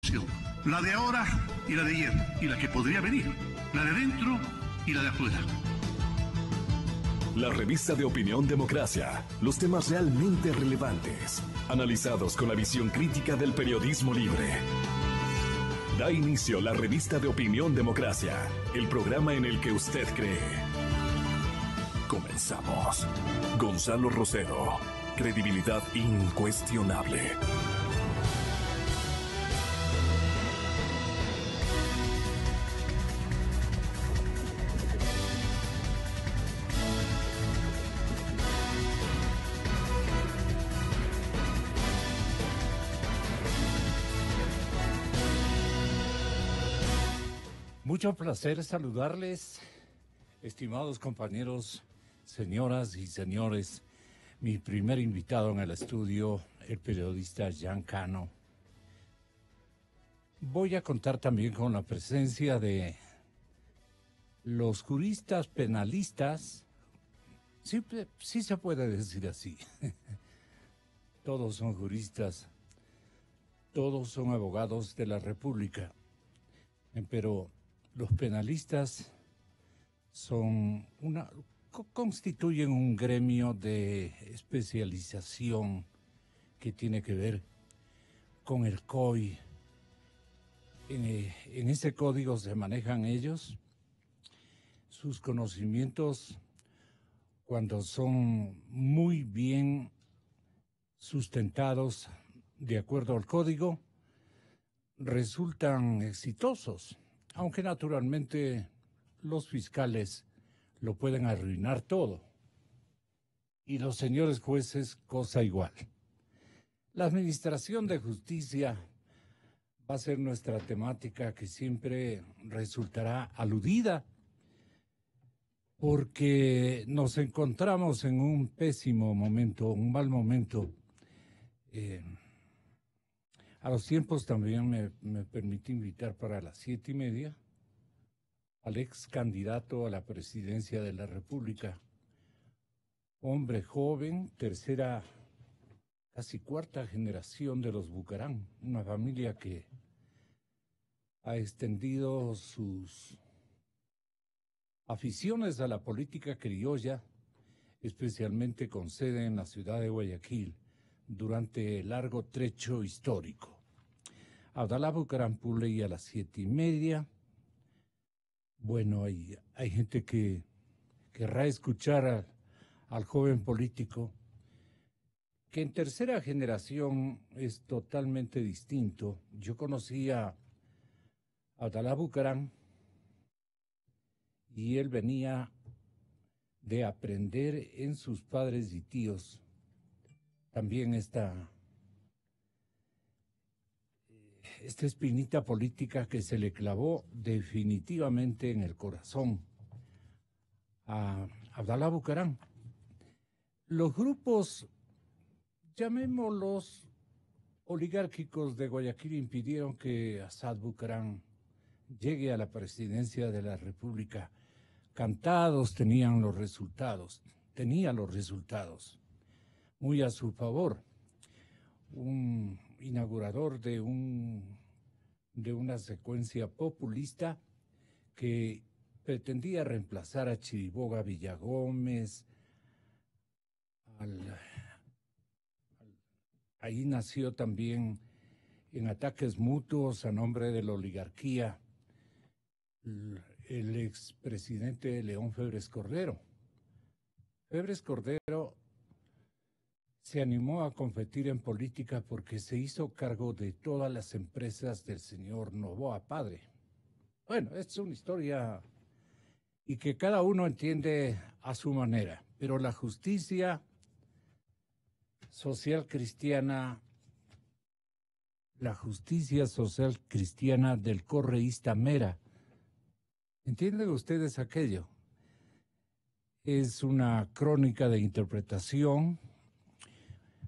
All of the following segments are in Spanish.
opción. La de ahora y la de ayer, y la que podría venir. La de dentro y la de afuera. La revista de Opinión Democracia. Los temas realmente relevantes, analizados con la visión crítica del periodismo libre. Da inicio la revista de Opinión Democracia, el programa en el que usted cree. Comenzamos. Gonzalo Rosero, credibilidad incuestionable. Mucho placer saludarles, estimados compañeros, señoras y señores. Mi primer invitado en el estudio, el periodista Jean Cano. Voy a contar también con la presencia de los juristas penalistas. Sí se puede decir así. Todos son juristas, todos son abogados de la República, pero los penalistas constituyen un gremio de especialización que tiene que ver con el COI. En ese código se manejan ellos. Sus conocimientos, cuando son muy bien sustentados de acuerdo al código, resultan exitosos. Aunque naturalmente los fiscales lo pueden arruinar todo. Y los señores jueces, cosa igual. La administración de justicia va a ser nuestra temática que siempre resultará aludida, porque nos encontramos en un pésimo momento, un mal momento. A los tiempos también me permití invitar para las 7:30 al ex candidato a la presidencia de la República, hombre joven, tercera, casi cuarta generación de los Bucarán, una familia que ha extendido sus aficiones a la política criolla, especialmente con sede en la ciudad de Guayaquil, durante largo trecho histórico. Abdalá Bucaram Puley a las 7:30. Bueno, hay gente que querrá escuchar al joven político, que en tercera generación es totalmente distinto. Yo conocí a Abdalá Bucaram y él venía de aprender en sus padres y tíos también esta espinita política que se le clavó definitivamente en el corazón a Abdalá Bucaram. Los grupos, llamémoslos oligárquicos de Guayaquil, impidieron que Asad Bucaram llegue a la presidencia de la República. Cantados tenía los resultados muy a su favor. Un inaugurador de una secuencia populista que pretendía reemplazar a Chiriboga Villagómez. Ahí nació también, en ataques mutuos a nombre de la oligarquía, el expresidente León Febres Cordero. Febres Cordero se animó a competir en política porque se hizo cargo de todas las empresas del señor Noboa padre. Bueno, es una historia y que cada uno entiende a su manera, pero la justicia social cristiana del correísta Mera, ¿entienden ustedes aquello? Es una crónica de interpretación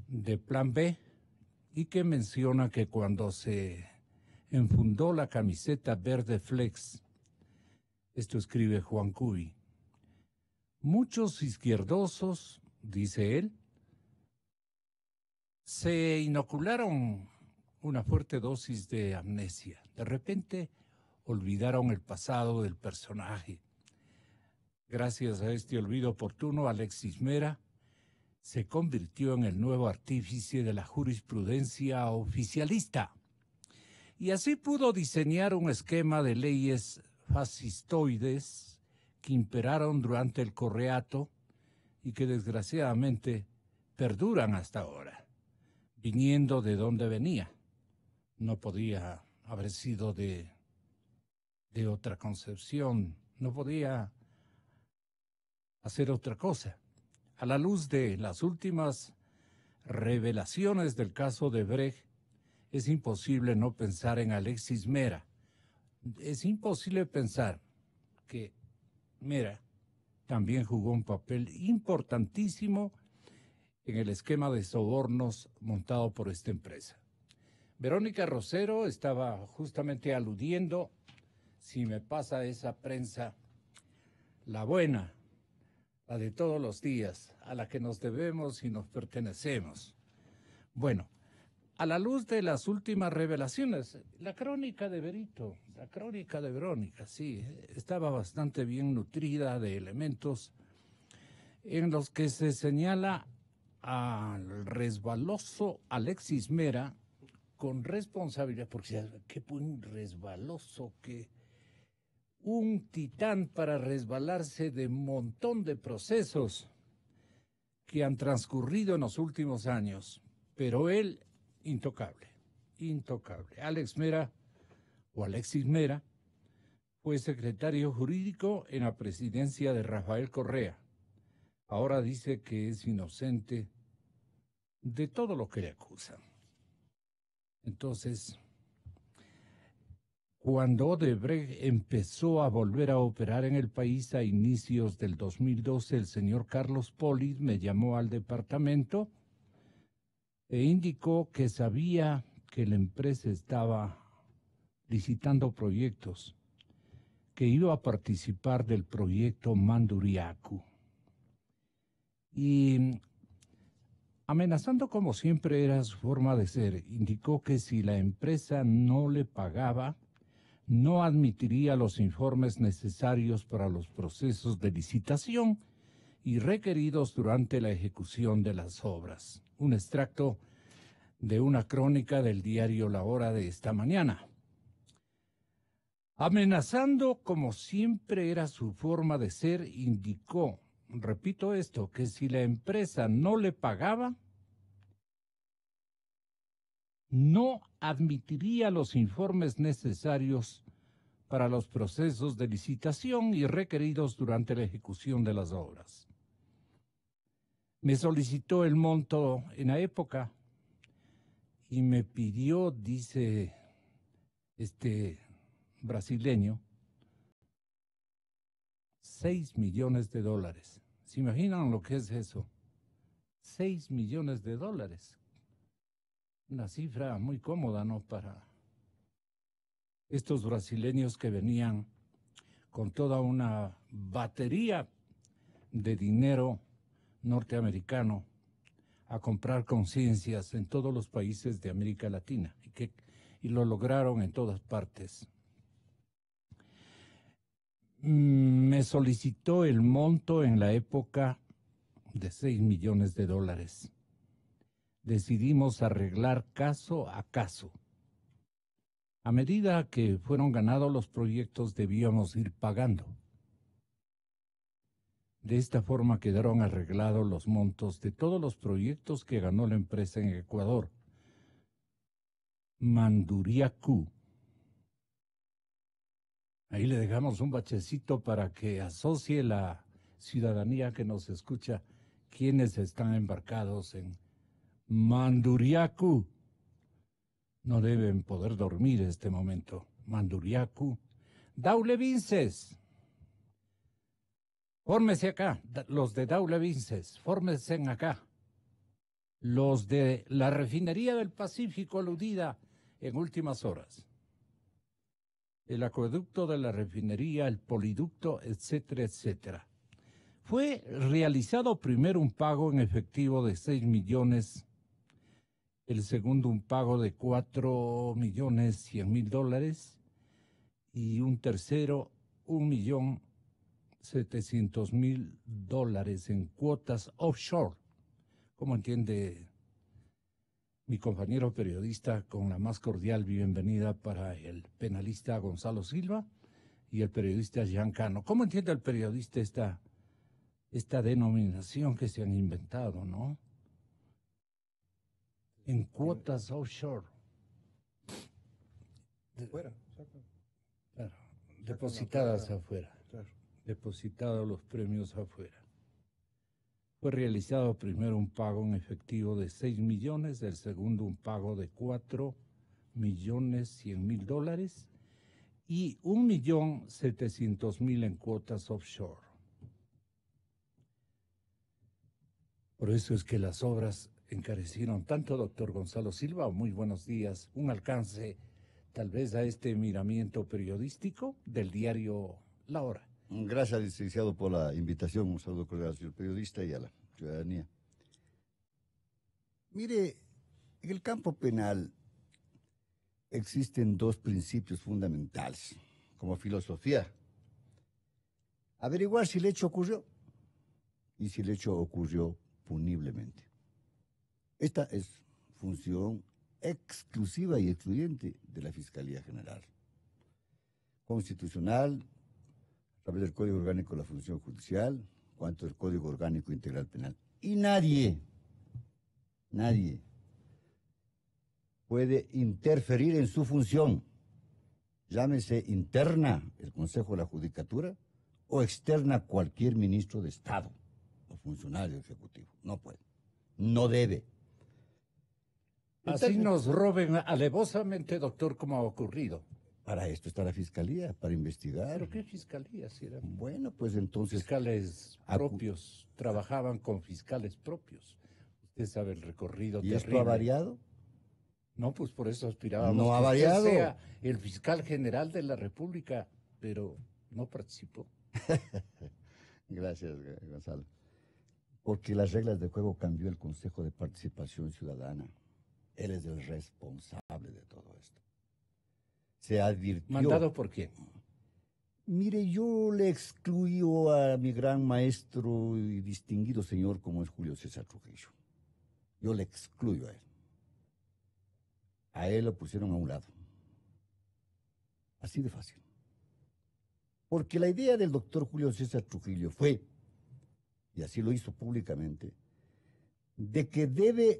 de Plan B y que menciona que cuando se enfundó la camiseta verde flex, esto escribe Juan Cubi, muchos izquierdosos, dice él, se inocularon una fuerte dosis de amnesia. De repente olvidaron el pasado del personaje. Gracias a este olvido oportuno, Alexis Mera se convirtió en el nuevo artífice de la jurisprudencia oficialista. Y así pudo diseñar un esquema de leyes fascistoides que imperaron durante el Correato y que desgraciadamente perduran hasta ahora, viniendo de donde venía. No podía haber sido de otra concepción, no podía hacer otra cosa. A la luz de las últimas revelaciones del caso de Brecht, es imposible no pensar en Alexis Mera. Es imposible pensar que Mera también jugó un papel importantísimo en el esquema de sobornos montado por esta empresa. Verónica Rosero estaba justamente aludiendo, si me pasa esa prensa, la buena, la de todos los días, a la que nos debemos y nos pertenecemos. Bueno, a la luz de las últimas revelaciones, la crónica de Berito, la crónica de Verónica, sí, estaba bastante bien nutrida de elementos en los que se señala al resbaloso Alexis Mera con responsabilidad, porque qué buen resbaloso, que un titán para resbalarse de un montón de procesos que han transcurrido en los últimos años, pero él intocable, intocable. Alex Mera, o Alexis Mera, fue secretario jurídico en la presidencia de Rafael Correa. Ahora dice que es inocente de todo lo que le acusan. Entonces, cuando Odebrecht empezó a volver a operar en el país a inicios del 2012, el señor Carlos Polis me llamó al departamento e indicó que sabía que la empresa estaba licitando proyectos, que iba a participar del proyecto Manduriacu. Y amenazando como siempre era su forma de ser, indicó que si la empresa no le pagaba, no admitiría los informes necesarios para los procesos de licitación y requeridos durante la ejecución de las obras. Un extracto de una crónica del diario La Hora de esta mañana. Amenazando como siempre era su forma de ser, indicó, repito esto, que si la empresa no le pagaba, no admitiría los informes necesarios para los procesos de licitación y requeridos durante la ejecución de las obras. Me solicitó el monto en la época y me pidió, dice este brasileño, $6 millones. ¿Se imaginan lo que es eso? $6 millones. Una cifra muy cómoda, ¿no? Para estos brasileños que venían con toda una batería de dinero norteamericano a comprar conciencias en todos los países de América Latina y lo lograron en todas partes. Me solicitó el monto en la época de $6 millones. Decidimos arreglar caso a caso. A medida que fueron ganados los proyectos, debíamos ir pagando. De esta forma quedaron arreglados los montos de todos los proyectos que ganó la empresa en Ecuador. Manduriacu. Ahí le dejamos un bachecito para que asocie la ciudadanía que nos escucha quienes están embarcados en Manduriacu. No deben poder dormir este momento. Manduriacu. Daule Vinces. Fórmese acá. Los de Daule Vinces. Fórmense acá. Los de la refinería del Pacífico aludida en últimas horas. El acueducto de la refinería, el poliducto, etcétera, etcétera. Fue realizado primero un pago en efectivo de $6 millones el segundo un pago de $4.100.000 y un tercero $1.700.000 en cuotas offshore. ¿Cómo entiende mi compañero periodista? Con la más cordial bienvenida para el penalista Gonzalo Silva y el periodista Jean Cano. ¿Cómo entiende el periodista esta denominación que se han inventado, no? En cuotas offshore. Fuera, Claro, depositadas afuera. claro. Depositados los premios afuera. Fue realizado primero un pago en efectivo de 6 millones, el segundo un pago de $4.100.000 y $1.700.000 en cuotas offshore. Por eso es que las obras encarecieron tanto, doctor Gonzalo Silva. Muy buenos días. Un alcance tal vez a este miramiento periodístico del diario La Hora. Gracias, licenciado, por la invitación. Un saludo cordial al señor periodista y a la ciudadanía. Mire, en el campo penal existen dos principios fundamentales como filosofía. Averiguar si el hecho ocurrió y si el hecho ocurrió puniblemente. Esta es función exclusiva y excluyente de la Fiscalía General. Constitucional, a través del Código Orgánico de la Función Judicial, cuanto del Código Orgánico Integral Penal. Y nadie puede interferir en su función, llámese interna el Consejo de la Judicatura o externa cualquier ministro de Estado o funcionario ejecutivo. No puede, no debe. Así nos roben alevosamente, doctor, como ha ocurrido. Para esto está la Fiscalía, para investigar. ¿Pero qué fiscalía? Si eran Bueno, pues entonces... fiscales propios, trabajaban con fiscales propios. Usted sabe el recorrido ¿Y terrible. esto ha variado? No, pues por eso aspirábamos No ha que usted variado. sea el fiscal general de la República, pero no participó. Gracias, Gonzalo. Porque las reglas de juego cambió el Consejo de Participación Ciudadana. Él es el responsable de todo esto. Se advirtió... ¿Mandado por quién? Mire, yo le excluí a mi gran maestro y distinguido señor como es Julio César Trujillo. Yo le excluyo a él. A él lo pusieron a un lado. Así de fácil. Porque la idea del doctor Julio César Trujillo fue, y así lo hizo públicamente, de que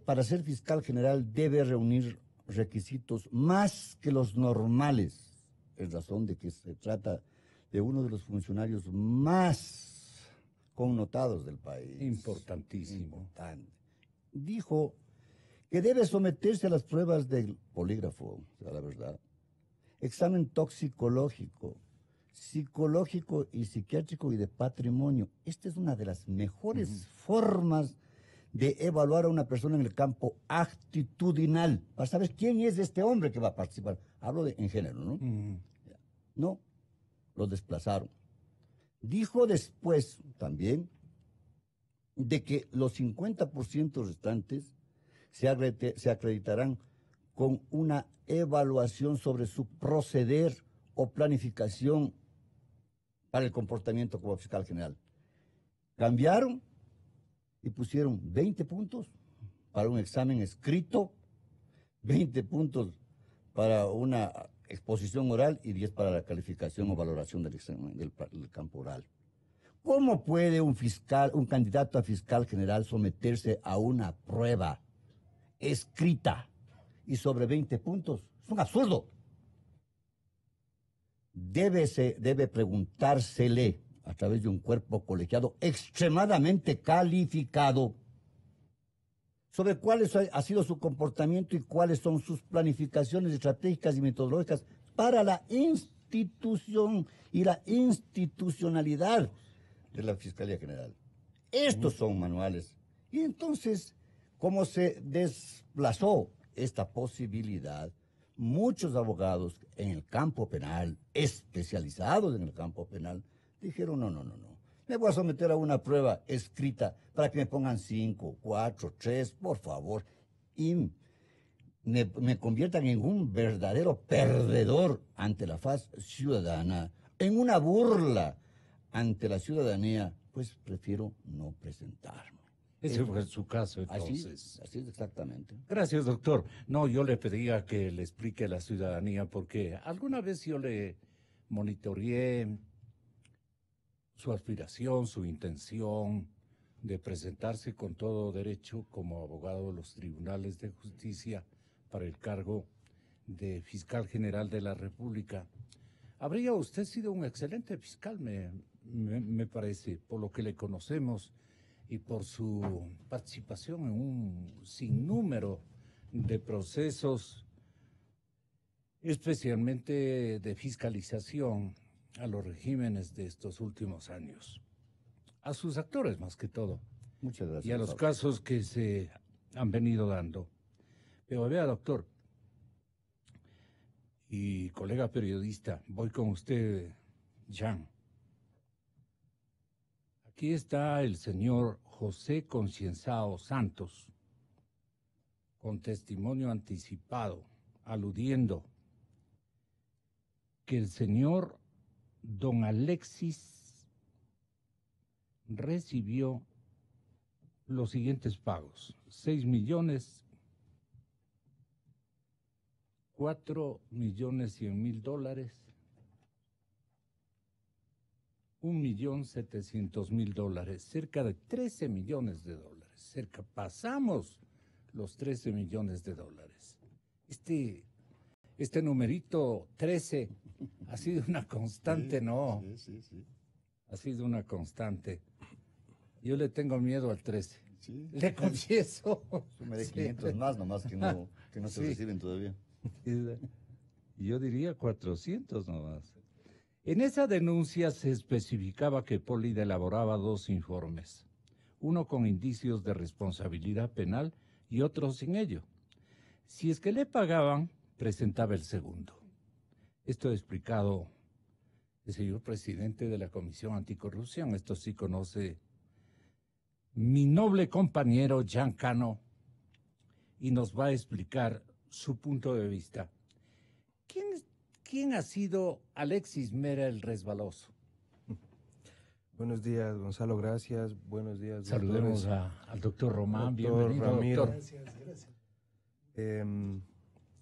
para ser fiscal general, debe reunir requisitos más que los normales, en razón de que se trata de uno de los funcionarios más connotados del país. Importantísimo. Importante. Dijo que debe someterse a las pruebas del polígrafo, la verdad, examen toxicológico, psicológico y psiquiátrico y de patrimonio. Esta es una de las mejores formas de evaluar a una persona en el campo actitudinal, para saber quién es este hombre que va a participar. Hablo en género, ¿no? No, lo desplazaron. Dijo después también de que los 50% restantes se acreditarán con una evaluación sobre su proceder o planificación para el comportamiento como fiscal general. Cambiaron y pusieron 20 puntos para un examen escrito, 20 puntos para una exposición oral y 10 para la calificación o valoración del examen del campo oral. ¿Cómo puede un candidato a fiscal general someterse a una prueba escrita y sobre 20 puntos? Es un absurdo. Debe preguntársele a través de un cuerpo colegiado extremadamente calificado sobre cuál ha sido su comportamiento y cuáles son sus planificaciones estratégicas y metodológicas para la institución y la institucionalidad de la Fiscalía General. Estos son manuales. Y entonces, como se desplazó esta posibilidad, muchos abogados en el campo penal, especializados en el campo penal, dijeron, no. Me voy a someter a una prueba escrita para que me pongan 5, 4, 3, por favor. Y me conviertan en un verdadero perdedor ante la faz ciudadana, en una burla ante la ciudadanía, pues prefiero no presentarme. Ese fue su caso, Así, entonces. así es exactamente. Gracias, doctor. No, yo le pedía que le explique a la ciudadanía porque alguna vez yo le monitoreé su aspiración, su intención de presentarse con todo derecho como abogado de los tribunales de justicia para el cargo de fiscal general de la República. Habría usted sido un excelente fiscal, me parece, por lo que le conocemos y por su participación en un sinnúmero de procesos, especialmente de fiscalización a los regímenes de estos últimos años, a sus actores más que todo, Muchas gracias. y a los Pablo. casos que se han venido dando. Pero vea, doctor, y colega periodista, voy con usted, Jean. Aquí está el señor José Concienzao Santos, con testimonio anticipado, aludiendo que el señor don Alexis recibió los siguientes pagos: 6 millones, 4.100.000 dólares, 1.700.000 dólares, cerca de 13 millones de dólares. Pasamos los 13 millones de dólares. Este numerito 13 ha sido una constante, Sí, ¿no? Sí. Ha sido una constante. Yo le tengo miedo al 13. Sí. Le confieso. Súmele Sí. 500 más nomás que no se Sí. reciben todavía. Yo diría 400 nomás. En esa denuncia se especificaba que Polida elaboraba 2 informes, uno con indicios de responsabilidad penal y otro sin ello. Si es que le pagaban, presentaba el segundo. Esto ha explicado el señor presidente de la Comisión Anticorrupción. Esto sí conoce mi noble compañero Jean Cano y nos va a explicar su punto de vista. ¿Quién ha sido Alexis Mera el resbaloso? Buenos días, Gonzalo, gracias. Buenos días, Saludemos doctores. al doctor Román. Doctor Bienvenido, Ramiro. doctor. Gracias.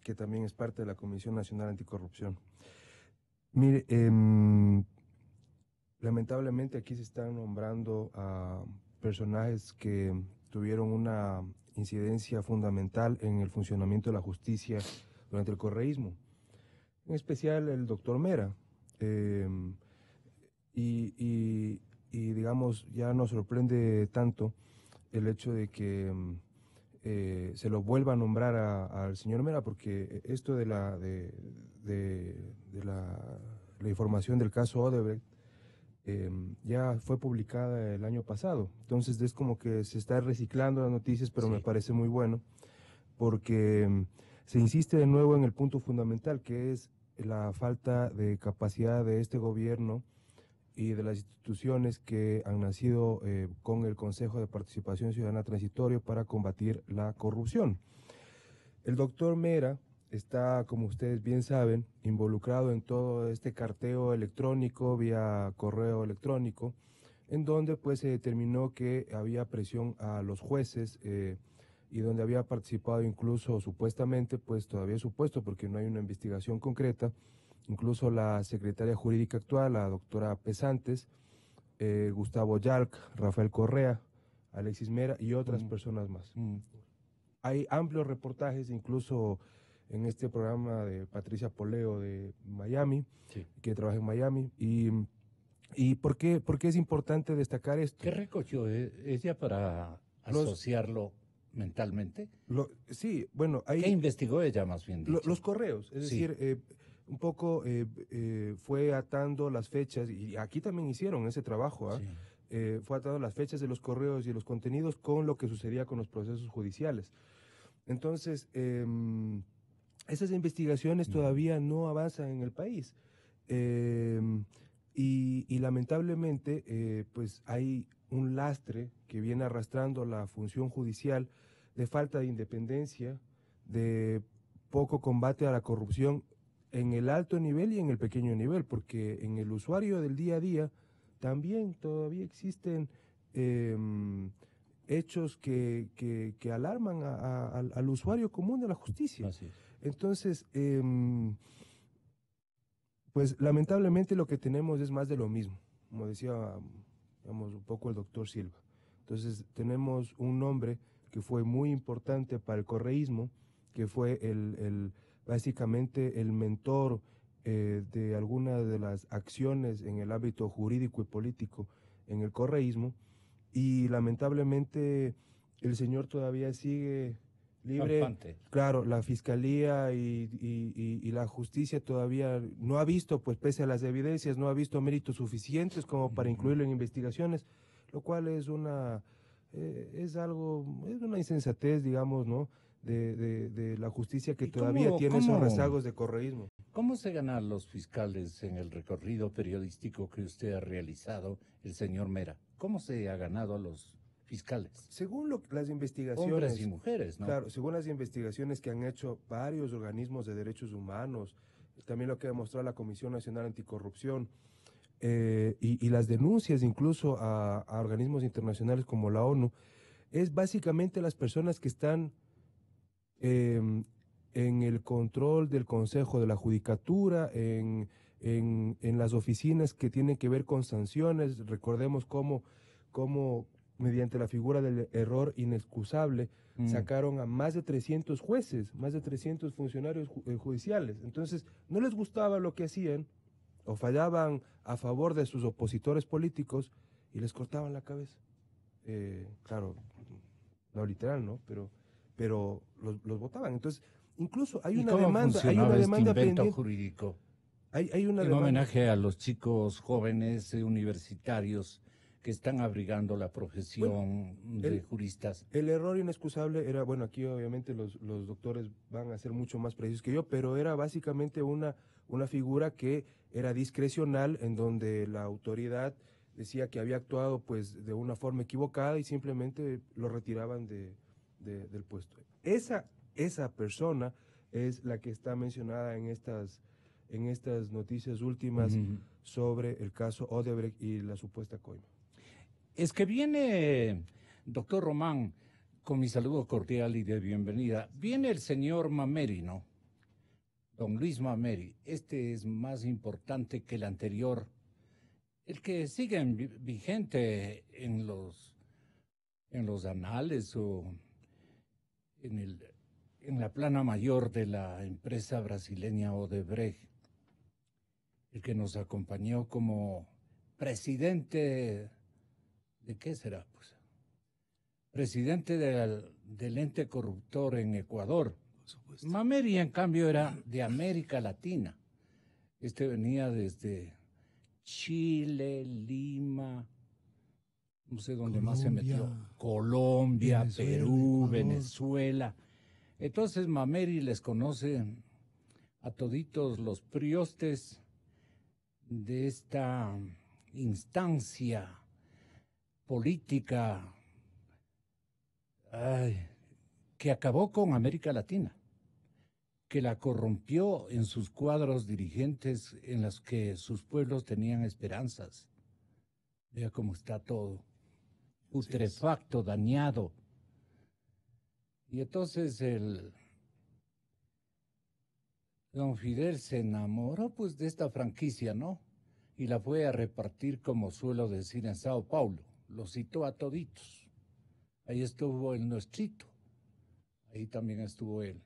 Que también es parte de la Comisión Nacional Anticorrupción. Mire, lamentablemente aquí se están nombrando a personajes que tuvieron una incidencia fundamental en el funcionamiento de la justicia durante el correísmo, en especial el doctor Mera. Y digamos, ya nos sorprende tanto el hecho de que se lo vuelva a nombrar al señor Mera, porque esto de la información del caso Odebrecht ya fue publicada el año pasado. Entonces es como que se está reciclando las noticias, pero Sí. me parece muy bueno, porque se insiste de nuevo en el punto fundamental, que es la falta de capacidad de este gobierno y de las instituciones que han nacido con el Consejo de Participación Ciudadana Transitorio para combatir la corrupción. El doctor Mera está, como ustedes bien saben, involucrado en todo este carteo electrónico vía correo electrónico, en donde pues se determinó que había presión a los jueces y donde había participado incluso supuestamente, pues todavía es supuesto porque no hay una investigación concreta, incluso la secretaria jurídica actual, la doctora Pesantes, Gustavo Yalc, Rafael Correa, Alexis Mera y otras personas más. Hay amplios reportajes, incluso en este programa de Patricia Poleo de Miami, Sí. que trabaja en Miami. ¿Y por qué es importante destacar esto? ¿Qué recogió ella para asociarlo mentalmente? Sí, bueno, hay... ¿Qué investigó ella, más bien dicho? Los correos, es Sí. decir, un poco fue atando las fechas, y aquí también hicieron ese trabajo, ¿ah? Sí. Fue atando las fechas de los correos y los contenidos con lo que sucedía con los procesos judiciales. Entonces, esas investigaciones todavía no avanzan en el país. Y lamentablemente, pues hay un lastre que viene arrastrando la función judicial de falta de independencia, de poco combate a la corrupción en el alto nivel y en el pequeño nivel, porque en el usuario del día a día también todavía existen hechos que alarman al usuario común de la justicia. Así es. Entonces, pues lamentablemente lo que tenemos es más de lo mismo, como decía, digamos, un poco el doctor Silva. Entonces, tenemos un hombre que fue muy importante para el correísmo, que fue básicamente el mentor de algunas de las acciones en el ámbito jurídico y político en el correísmo, y lamentablemente el señor todavía sigue libre. Campante. Claro, la fiscalía y la justicia todavía no ha visto, pues pese a las evidencias, no ha visto méritos suficientes como para incluirlo en investigaciones, lo cual es una es una insensatez, digamos, ¿no? De la justicia que ¿Y todavía cómo- tiene esos cómo- rezagos de correísmo. ¿Cómo se ganan los fiscales en el recorrido periodístico que usted ha realizado, el señor Mera? ¿Cómo se ha ganado a los fiscales? Según las investigaciones, Hombres y mujeres, ¿no? claro, según las investigaciones que han hecho varios organismos de derechos humanos, también lo que ha demostrado la Comisión Nacional Anticorrupción, y las denuncias incluso a organismos internacionales como la ONU, es básicamente las personas que están en el control del Consejo de la Judicatura, en las oficinas que tienen que ver con sanciones. Recordemos cómo mediante la figura del error inexcusable sacaron a más de 300 jueces, más de 300 funcionarios judiciales. Entonces, no les gustaba lo que hacían o fallaban a favor de sus opositores políticos y les cortaban la cabeza. Claro, no literal, ¿no? Pero los votaban. Entonces, incluso hay ¿Y una cómo demanda, hay funcionaba una este demanda invento pendiente. jurídico? Hay una En demanda. homenaje a los chicos jóvenes universitarios que están abrigando la profesión de juristas. El error inexcusable era, bueno, aquí obviamente los doctores van a ser mucho más precisos que yo, pero era básicamente una figura que era discrecional, en donde la autoridad decía que había actuado pues de una forma equivocada y simplemente lo retiraban del puesto. Esa persona es la que está mencionada en estas noticias últimas sobre el caso Odebrecht y la supuesta coima. Es que viene, doctor Román, con mi saludo cordial y de bienvenida, viene el señor Mameri, ¿no? Don Luis Mameri. Este es más importante que el anterior, el que sigue vigente en los anales o en la plana mayor de la empresa brasileña Odebrecht, el que nos acompañó como presidente. ¿De qué será? Pues presidente del ente corruptor en Ecuador. Por supuesto. Mameri, en cambio, era de América Latina. Este venía desde Chile, Lima, no sé dónde más se metió. Colombia, Venezuela, Perú, Ecuador. Venezuela. Entonces Mameri les conoce a toditos los priostes de esta instancia política que acabó con América Latina, que la corrompió en sus cuadros dirigentes en los que sus pueblos tenían esperanzas. Vea cómo está todo, putrefacto, dañado. Y entonces don Fidel se enamoró pues de esta franquicia, ¿no? Y la fue a repartir, como suelo decir, en Sao Paulo. Lo citó a toditos. Ahí estuvo el nuestrito. Ahí también estuvo él.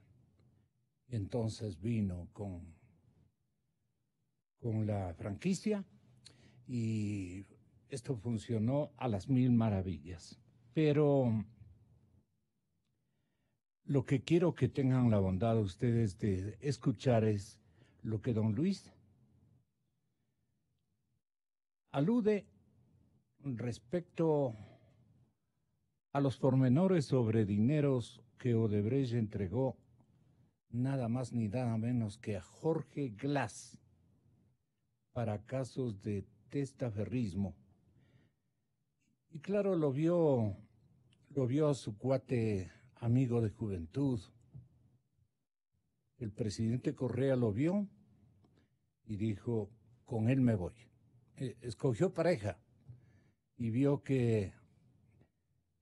Entonces vino con la franquicia y esto funcionó a las 1000 maravillas. Pero lo que quiero que tengan la bondad ustedes de escuchar es lo que don Luis alude respecto a los pormenores sobre dineros que Odebrecht entregó nada más ni nada menos que a Jorge Glass para casos de testaferrismo. Y claro, lo vio su cuate amigo de juventud, El presidente Correa lo vio y dijo, con él me voy. Escogió pareja y vio que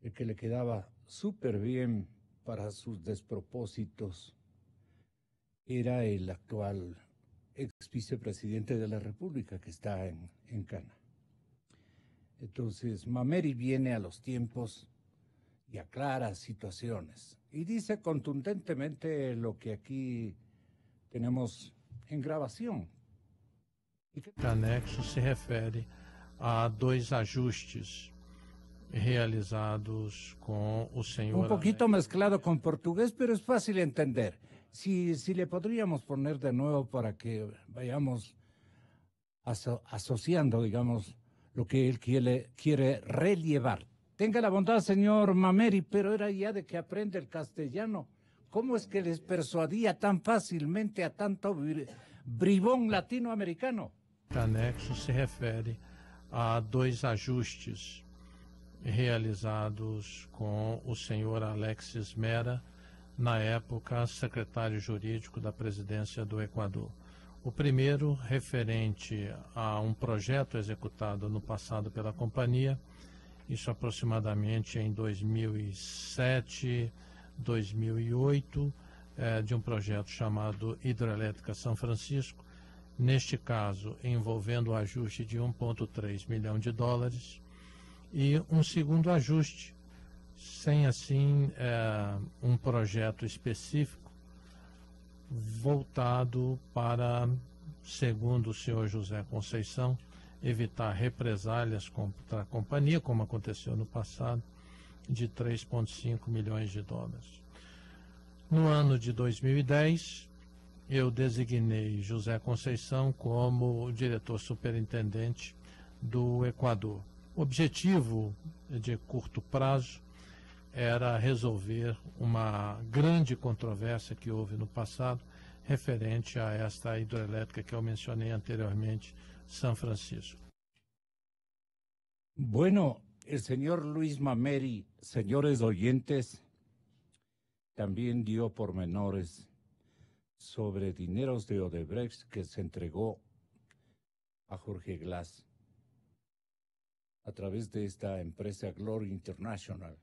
el que le quedaba súper bien para sus despropósitos era el actual ex vicepresidente de la República que está en Cana. Entonces, Mameri viene a los tiempos y aclara situaciones y dice contundentemente lo que aquí tenemos en grabación. Anexo se refere a 2 ajustes realizados com o senhor... Un poquito mezclado con portugués, pero es fácil entender. Si le podríamos poner de nuevo para que vayamos asociando, digamos, lo que él quiere rellevar. Tenga la bondad, señor Mameri, pero era ya de que aprende el castellano. ¿Cómo es que les persuadía tan fácilmente a tanto bribón latinoamericano? Anexo se refere a 2 ajustes realizados com o senhor Alexis Mera, na época secretário jurídico da presidência do Equador. O primeiro, referente a um projeto executado no passado pela companhia, isso aproximadamente em 2007, 2008, de um projeto chamado Hidroelétrica São Francisco, neste caso envolvendo o ajuste de 1,3 milhão de dólares, e um segundo ajuste, sem assim um projeto específico, voltado para, segundo o senhor José Conceição, evitar represálias contra a companhia, como aconteceu no passado, de 3,5 milhões de dólares. No ano de 2010, eu designei José Conceição como diretor superintendente do Equador. O objetivo de curto prazo era resolver uma grande controvérsia que houve no passado referente a esta hidroelétrica que eu mencionei anteriormente, São Francisco. Bueno, el señor Luis Mameri, señores oyentes, también dio pormenores sobre dineros de Odebrecht que se entregó a Jorge Glass a través de esta empresa Glory International.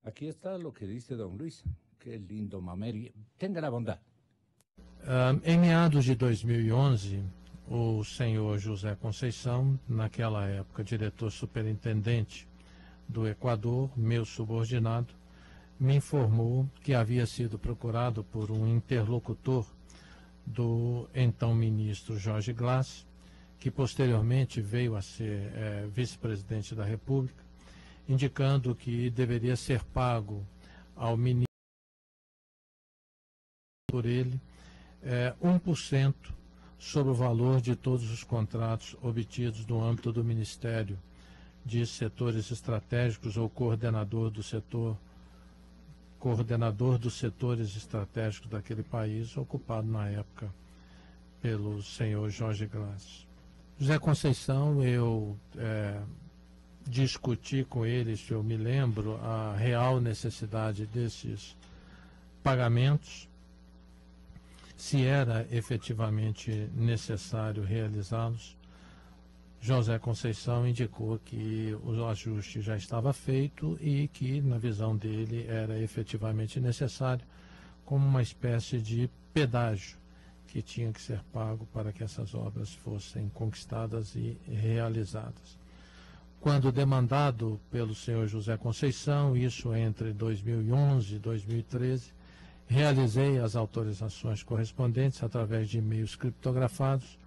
Aquí está lo que dice don Luis. Qué lindo Mameri. Tenga la bondad. Em meados de 2011, o senhor José Conceição, naquela época diretor superintendente do Equador, meu subordinado, me informou que havia sido procurado por um interlocutor do então ministro Jorge Glass, que posteriormente veio a ser vice-presidente da República, indicando que deveria ser pago ao ministro por ele 1% sobre o valor de todos os contratos obtidos no âmbito do Ministério de Setores Estratégicos ou coordenador dos setores estratégicos daquele país, ocupado na época pelo senhor Jorge Glass. José Conceição, eu discuti com ele, se eu me lembro, a real necessidade desses pagamentos, se era efetivamente necessário realizá-los. José Conceição indicou que o ajuste já estava feito e que, na visão dele, era efetivamente necessário, como uma espécie de pedágio que tinha que ser pago para que essas obras fossem conquistadas e realizadas. Quando demandado pelo senhor José Conceição, isso entre 2011 e 2013, realizei as autorizações correspondentes através de e-mails criptografados,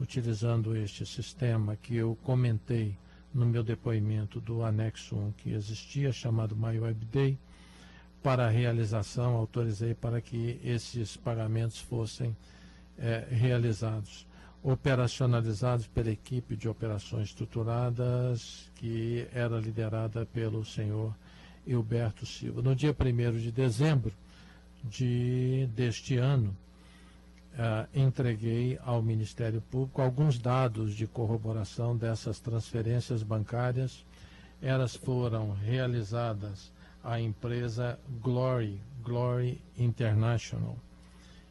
utilizando este sistema que eu comentei no meu depoimento do anexo 1 que existia, chamado MyWebDay. Para a realização, autorizei para que esses pagamentos fossem realizados, operacionalizados pela equipe de operações estruturadas, que era liderada pelo senhor Hilberto Silva. No dia 1º de dezembro deste ano, entreguei ao Ministério Público alguns dados de corroboração dessas transferências bancárias. Elas foram realizadas à empresa Glory Glory International.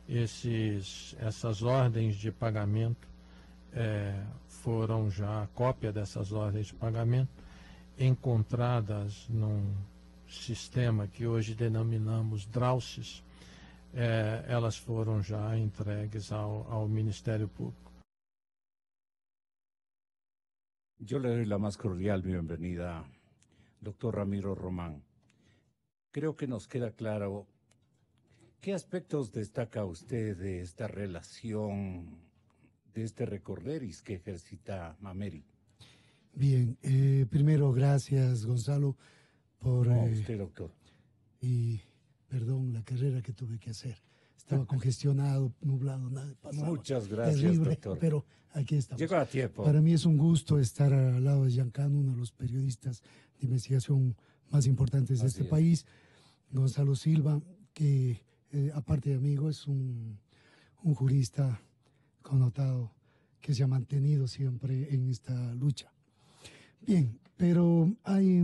Essas ordens de pagamento foram já, a cópia dessas ordens de pagamento, encontradas num sistema que hoje denominamos DRAUSES, elas foram já entregues ao Ministério Público. Yo le doy la más cordial bienvenida, doctor Ramiro Román. Creo que nos queda claro qué aspectos destaca usted de esta relación, de este recorderis que ejercita Mameri. Bien, primero gracias Gonzalo por... No, usted, doctor. Y perdón la carrera que tuve que hacer. Estaba congestionado, nublado, nada pasaba. Muchas gracias, terrible, doctor. Pero aquí estamos. Llegó a tiempo. Para mí es un gusto estar al lado de Giancarlo, uno de los periodistas de investigación más importantes de este país. Gonzalo Silva, que aparte de amigo es un jurista connotado que se ha mantenido siempre en esta lucha. Bien, pero hay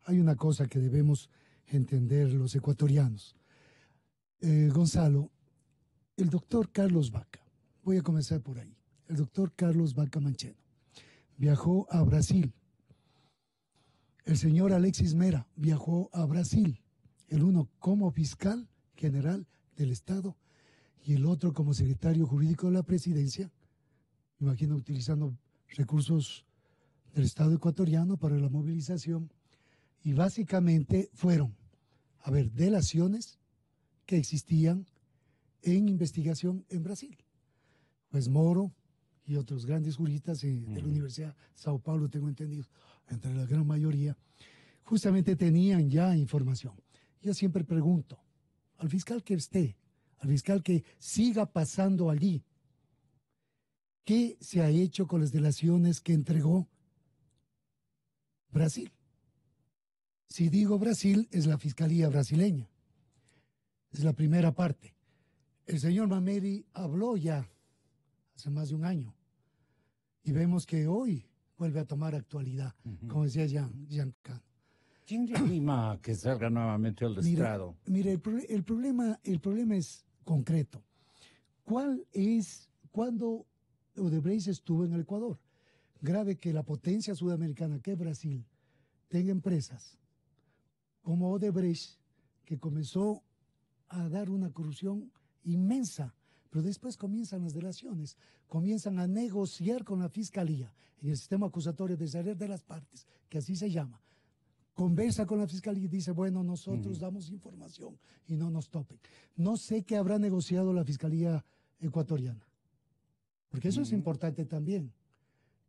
una cosa que debemos entender los ecuatorianos. Gonzalo, el doctor Carlos Vaca, voy a comenzar por ahí, el doctor Carlos Vaca Mancheno, viajó a Brasil. El señor Alexis Mera viajó a Brasil, el uno como fiscal general del Estado y el otro como secretario jurídico de la presidencia, imagino utilizando recursos del Estado ecuatoriano para la movilización, y básicamente fueron a ver delaciones que existían en investigación en Brasil. Pues Moro y otros grandes juristas de la Universidad de Sao Paulo, tengo entendido, entre la gran mayoría, justamente tenían ya información. Yo siempre pregunto, al fiscal que esté, al fiscal que siga pasando allí, ¿qué se ha hecho con las delaciones que entregó Brasil? Si digo Brasil, es la Fiscalía brasileña. Es la primera parte. El señor Mameri habló ya hace más de un año y vemos que hoy vuelve a tomar actualidad, como decía Giancarlo. ¿Quién le anima a que salga nuevamente al estrado? Mira, el problema es concreto. ¿Cuándo Odebrecht estuvo en el Ecuador? Grave que la potencia sudamericana, que es Brasil, tenga empresas como Odebrecht, que comenzó a dar una corrupción inmensa, pero después comienzan las delaciones, comienzan a negociar con la Fiscalía en el sistema acusatorio de salir de las partes, que así se llama. Conversa con la Fiscalía y dice, bueno, nosotros damos información y no nos topen. No sé qué habrá negociado la Fiscalía ecuatoriana, porque eso es importante también.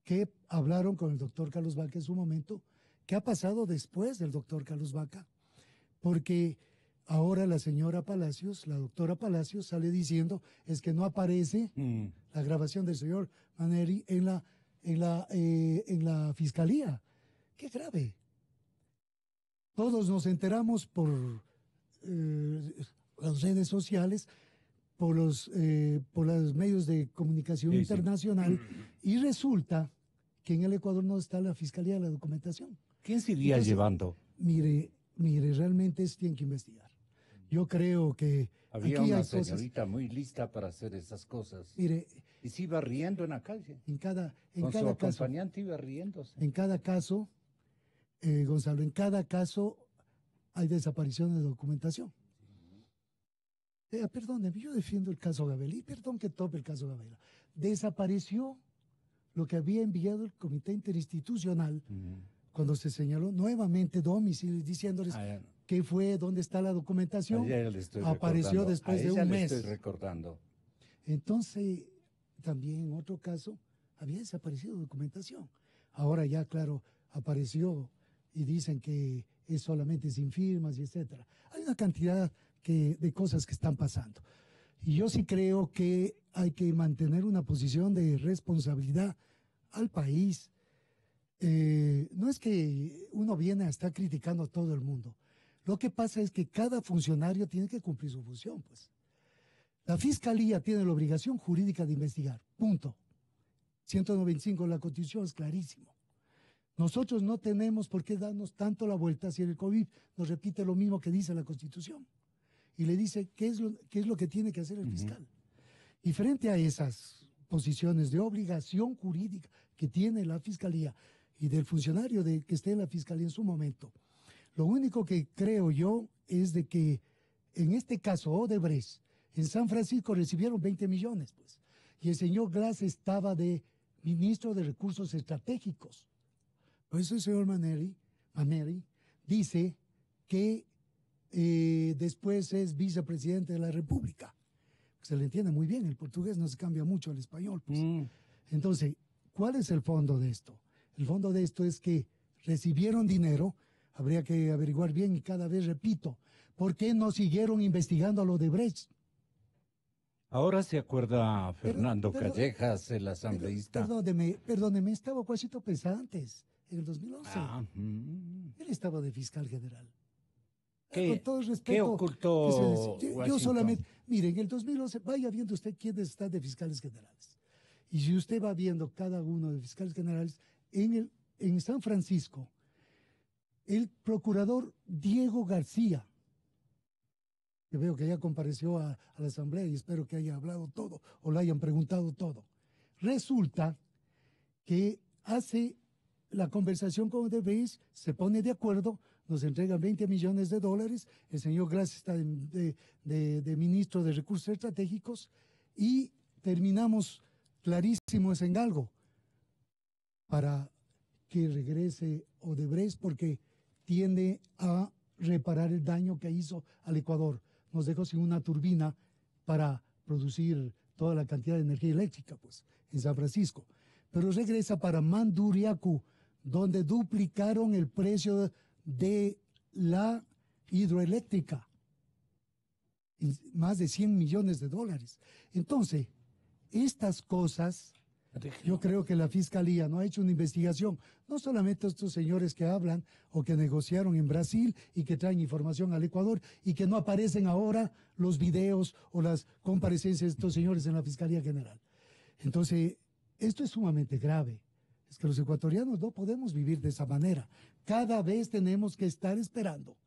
¿Qué hablaron con el doctor Carlos Vaca en su momento? ¿Qué ha pasado después del doctor Carlos Vaca? Porque ahora la señora Palacios, la doctora Palacios, sale diciendo es que no aparece la grabación del señor Mameri en la Fiscalía. ¡Qué grave! Todos nos enteramos por las redes sociales, por los medios de comunicación internacional, y resulta que en el Ecuador no está la Fiscalía de la documentación. ¿Quién se iría llevando? Mire, realmente tienen que investigar. Yo creo que había aquí una hay señorita cosas, muy lista para hacer esas cosas. Mire, y se iba riendo en la calle. en cada Con su caso, acompañante iba riéndose. en cada caso, Gonzalo, en cada caso hay desapariciones de documentación. Perdóneme, yo defiendo el caso Gabela, y perdón que tope el caso Gabela. Desapareció lo que había enviado el Comité Interinstitucional cuando se señaló nuevamente domicilios diciéndoles qué fue, dónde está la documentación. Apareció después de un mes. Estoy recordando. Entonces, también en otro caso, había desaparecido documentación. Ahora ya, claro, apareció y dicen que es solamente sin firmas y etcétera. Hay una cantidad de cosas que están pasando. Y yo sí creo que hay que mantener una posición de responsabilidad al país. No es que uno viene a estar criticando a todo el mundo. Lo que pasa es que cada funcionario tiene que cumplir su función, pues. La Fiscalía tiene la obligación jurídica de investigar, punto. 195 de la Constitución es clarísimo. Nosotros no tenemos por qué darnos tanto la vuelta si el COVID nos repite lo mismo que dice la Constitución. y le dice qué es lo que tiene que hacer el fiscal. Y frente a esas posiciones de obligación jurídica que tiene la Fiscalía y del funcionario que esté en la Fiscalía en su momento, lo único que creo yo es de que en este caso Odebrecht, en San Francisco recibieron 20 millones, pues, y el señor Glass estaba de ministro de Recursos Estratégicos. Por eso el señor Mameri dice que después es vicepresidente de la República. Se le entiende muy bien, el portugués no se cambia mucho al español. Pues. Entonces, ¿cuál es el fondo de esto? El fondo de esto es que recibieron dinero, habría que averiguar bien y cada vez repito, ¿por qué no siguieron investigando a lo de Brecht? Ahora se acuerda Fernando Callejas, el asambleísta. Perdóneme, estaba Juancito Pérez antes, en el 2011. Él estaba de fiscal general. Con todo el respeto. ¿Qué ocultó yo solamente, mire, en el 2011, vaya viendo usted quiénes están de fiscales generales. Y si usted va viendo cada uno de fiscales generales, en San Francisco, el procurador Diego García, que veo que ya compareció a la asamblea y espero que haya hablado todo o le hayan preguntado todo. Resulta que hace la conversación con Odebrecht, se pone de acuerdo, nos entregan 20 millones de dólares, el señor Glass está de ministro de Recursos Estratégicos y terminamos clarísimos en algo para que regrese Odebrecht porque tiende a reparar el daño que hizo al Ecuador. Nos dejó sin una turbina para producir toda la cantidad de energía eléctrica, pues, en San Francisco. Pero regresa para Manduriacu, donde duplicaron el precio de la hidroeléctrica. Más de 100 millones de dólares. Entonces, estas cosas, yo creo que la Fiscalía no ha hecho una investigación, no solamente estos señores que hablan o que negociaron en Brasil y que traen información al Ecuador y que no aparecen ahora los videos o las comparecencias de estos señores en la Fiscalía General. Entonces, esto es sumamente grave. Es que los ecuatorianos no podemos vivir de esa manera. Cada vez tenemos que estar esperando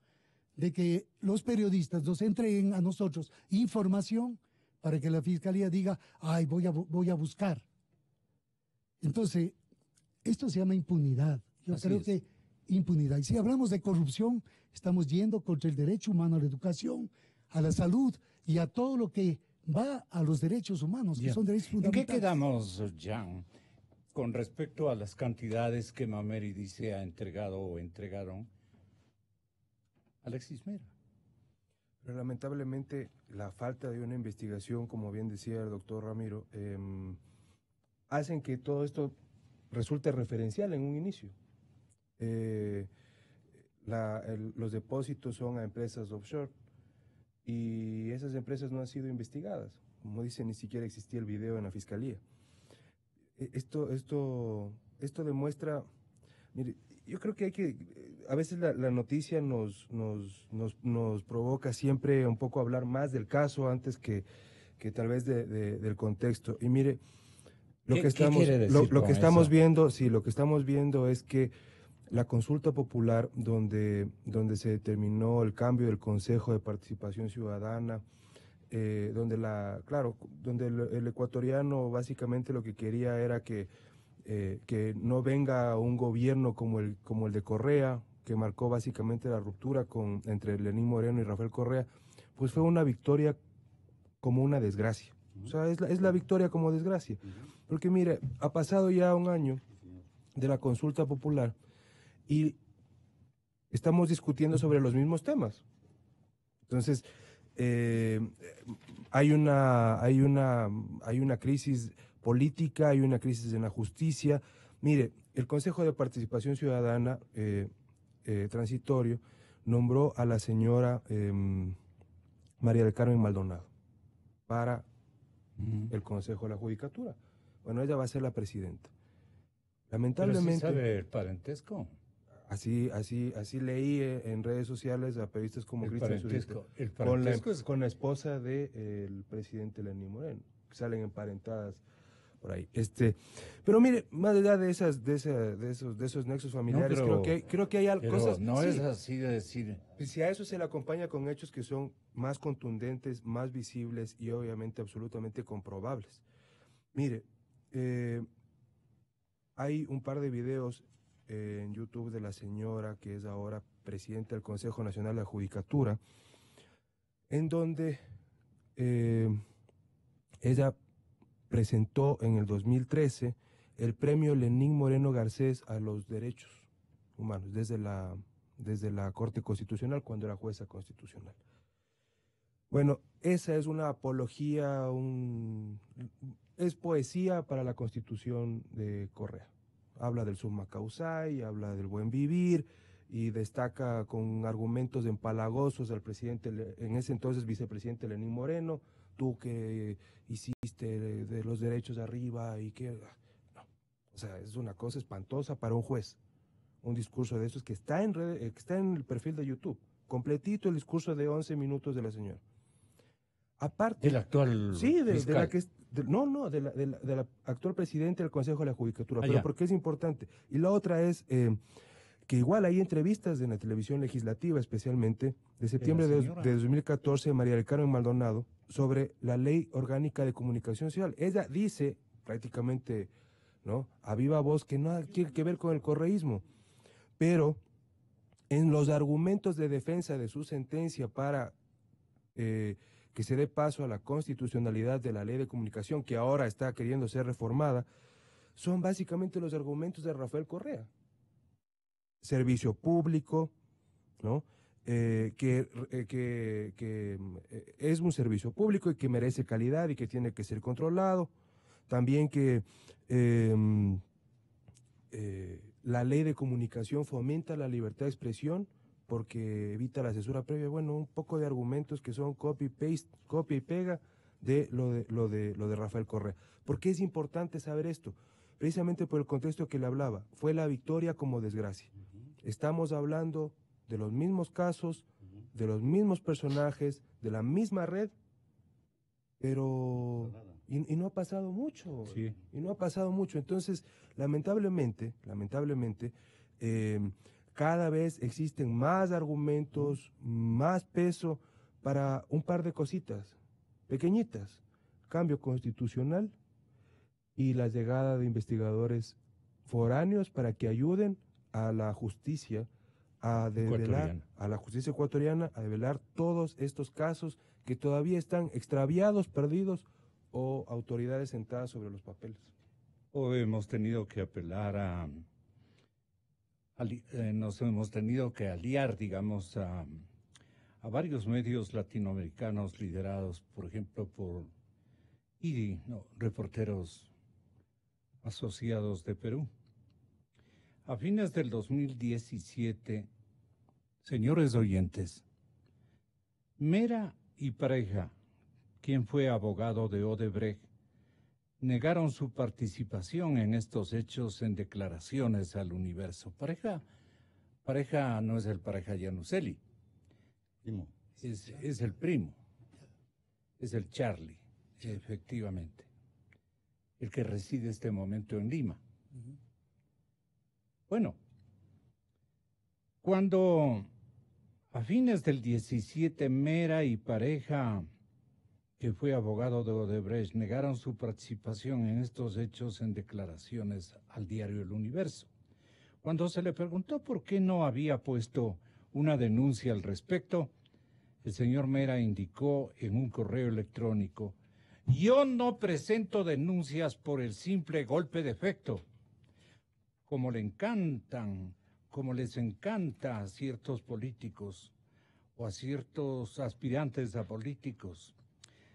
de que los periodistas nos entreguen a nosotros información para que la Fiscalía diga, ay, voy a buscar. Entonces, esto se llama impunidad. Yo creo que impunidad. Y si hablamos de corrupción, estamos yendo contra el derecho humano a la educación, a la salud y a todo lo que va a los derechos humanos, que son derechos fundamentales. ¿En qué quedamos, Jan, con respecto a las cantidades que Mameri dice ha entregado o entregaron Alexis Mera? Pero lamentablemente la falta de una investigación, como bien decía el doctor Ramiro, hacen que todo esto resulte referencial en un inicio. Los depósitos son a empresas offshore y esas empresas no han sido investigadas. Como dice, ni siquiera existía el video en la fiscalía. Esto demuestra, mire, yo creo que hay que, a veces la noticia nos provoca siempre un poco hablar más del caso antes que tal vez del contexto. Y mire, lo que estamos viendo es que la consulta popular donde se determinó el cambio del Consejo de Participación Ciudadana, donde el ecuatoriano básicamente lo que quería era que no venga un gobierno como el de Correa, que marcó básicamente la ruptura entre Lenín Moreno y Rafael Correa, pues fue una victoria como una desgracia. O sea, es la victoria como desgracia. Porque mire, ha pasado ya un año de la consulta popular y estamos discutiendo sobre los mismos temas. Entonces, hay una crisis política, hay una crisis en la justicia. Mire, el Consejo de Participación Ciudadana transitorio nombró a la señora María del Carmen Maldonado para el Consejo de la Judicatura. Bueno, ella va a ser la presidenta. Lamentablemente. ¿Pero sí sabe el parentesco? Así leí en redes sociales a periodistas como Cristian Zurita, con la esposa del presidente Lenín Moreno, que salen emparentadas por ahí. Pero mire, más allá de esos nexos familiares, creo que hay cosas. No es así de decir. Si a eso se le acompaña con hechos que son más contundentes, más visibles y obviamente absolutamente comprobables. Mire, hay un par de videos en YouTube de la señora que es ahora presidenta del Consejo Nacional de la Judicatura, en donde ella presentó en el 2013 el premio Lenín Moreno Garcés a los derechos humanos desde la Corte Constitucional cuando era jueza constitucional. Bueno, esa es una apología, es poesía para la Constitución de Correa. Habla del summa causae, habla del buen vivir y destaca con argumentos empalagosos al presidente, en ese entonces vicepresidente Lenín Moreno, tú que hiciste de los derechos arriba y que... No. O sea, es una cosa espantosa para un juez. Un discurso de esos que está en el perfil de YouTube. Completito el discurso de 11 minutos de la señora. Aparte... ¿El actual sí, de fiscal? la que... de la actual presidenta del Consejo de la Judicatura. Pero porque es importante. Y la otra es... que igual hay entrevistas en la televisión legislativa, especialmente, de septiembre de 2014, María del Carmen Maldonado, sobre la Ley Orgánica de Comunicación Social. Ella dice, prácticamente, ¿no?, a viva voz, que no tiene que ver con el correísmo, pero en los argumentos de defensa de su sentencia para que se dé paso a la constitucionalidad de la Ley de Comunicación, que ahora está queriendo ser reformada, son básicamente los argumentos de Rafael Correa. Servicio público, ¿no? Que es un servicio público y que merece calidad y que tiene que ser controlado. También que la ley de comunicación fomenta la libertad de expresión porque evita la censura previa. Bueno, un poco de argumentos que son copy-paste, copia y pega de lo de Rafael Correa. ¿Por qué es importante saber esto? Precisamente por el contexto que le hablaba. Fue la victoria como desgracia. Estamos hablando de los mismos casos, de los mismos personajes, de la misma red, pero... Y no ha pasado mucho. Sí. Y no ha pasado mucho. Entonces, lamentablemente, cada vez existen más argumentos, más peso para un par de cositas pequeñitas. Cambio constitucional y la llegada de investigadores foráneos para que ayuden a la justicia a la justicia ecuatoriana a develar todos estos casos que todavía están extraviados, perdidos o autoridades sentadas sobre los papeles. Hoy hemos tenido que apelar nos hemos tenido que aliar, digamos, a varios medios latinoamericanos liderados, por ejemplo, por reporteros asociados de Perú. A fines del 2017, señores oyentes, Mera y Pareja, quien fue abogado de Odebrecht, negaron su participación en estos hechos en declaraciones al Universo. Pareja no es el Pareja Yanuseli, es el primo, es el Charlie, efectivamente, el que reside este momento en Lima. Bueno, cuando a fines del 17 Mera y Pareja, que fue abogado de Odebrecht, negaron su participación en estos hechos en declaraciones al diario El Universo. Cuando se le preguntó por qué no había puesto una denuncia al respecto, el señor Mera indicó en un correo electrónico: yo no presento denuncias por el simple golpe de efecto. Como les encanta a ciertos políticos o a ciertos aspirantes a políticos.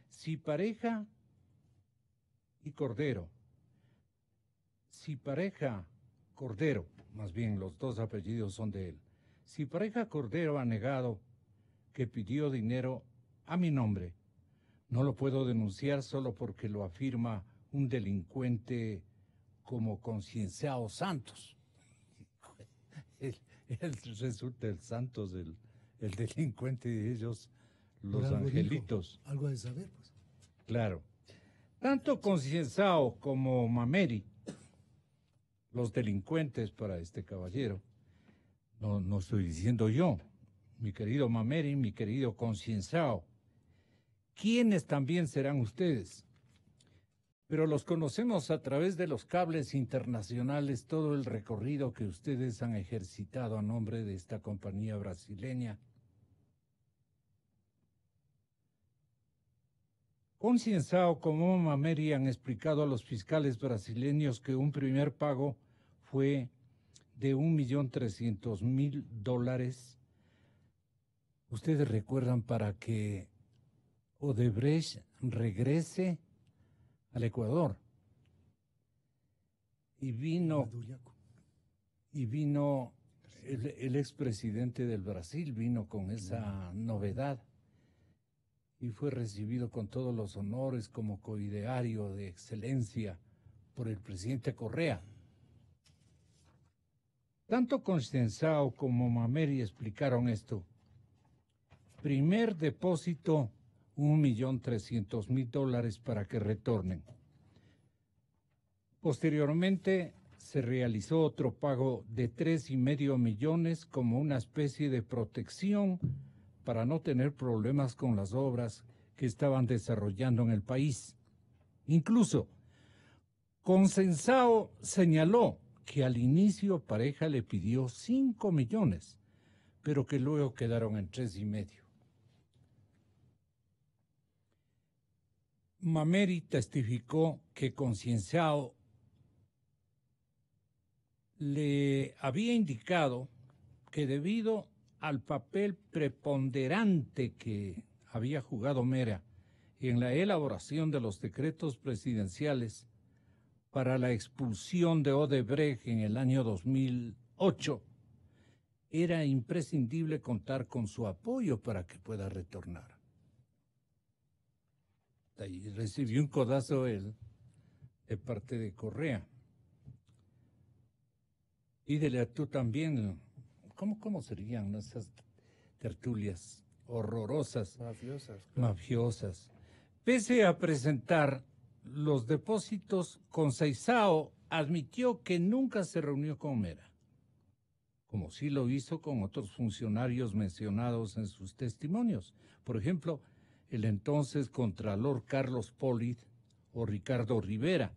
Si Pareja Cordero, más bien los dos apellidos son de él, si Pareja Cordero ha negado que pidió dinero a mi nombre, no lo puedo denunciar solo porque lo afirma un delincuente como Concienciado Santos. Él resulta el Santos, el delincuente de ellos, los angelitos. Algo de saber, pues. Claro. Tanto Concienzao como Mameri, los delincuentes para este caballero, no estoy diciendo yo, mi querido Mameri, mi querido Concienzao, ¿quiénes también serán ustedes? Pero los conocemos a través de los cables internacionales, todo el recorrido que ustedes han ejercitado a nombre de esta compañía brasileña. Concienzao como Mameri han explicado a los fiscales brasileños que un primer pago fue de $1.300.000. Ustedes recuerdan para que Odebrecht regrese al Ecuador. Y vino el expresidente del Brasil, vino con esa novedad. Y fue recibido con todos los honores como coideario de excelencia por el presidente Correa. Tanto Concienzao como Mameri explicaron esto. Primer depósito, $1.300.000 para que retornen. Posteriormente se realizó otro pago de $3.5 millones como una especie de protección para no tener problemas con las obras que estaban desarrollando en el país. Incluso, Concienzao señaló que al inicio Pareja le pidió 5 millones, pero que luego quedaron en 3.5. Mameri testificó que Concienzao le había indicado que debido al papel preponderante que había jugado Mera en la elaboración de los decretos presidenciales para la expulsión de Odebrecht en el año 2008, era imprescindible contar con su apoyo para que pueda retornar. Ahí recibió un codazo él de parte de Correa. Y de tú también, ¿cómo serían esas tertulias horrorosas? Mafiosas. Pese a presentar los depósitos, Concienzao admitió que nunca se reunió con Mera, como sí lo hizo con otros funcionarios mencionados en sus testimonios. Por ejemplo, el entonces contralor Carlos Polit o Ricardo Rivera,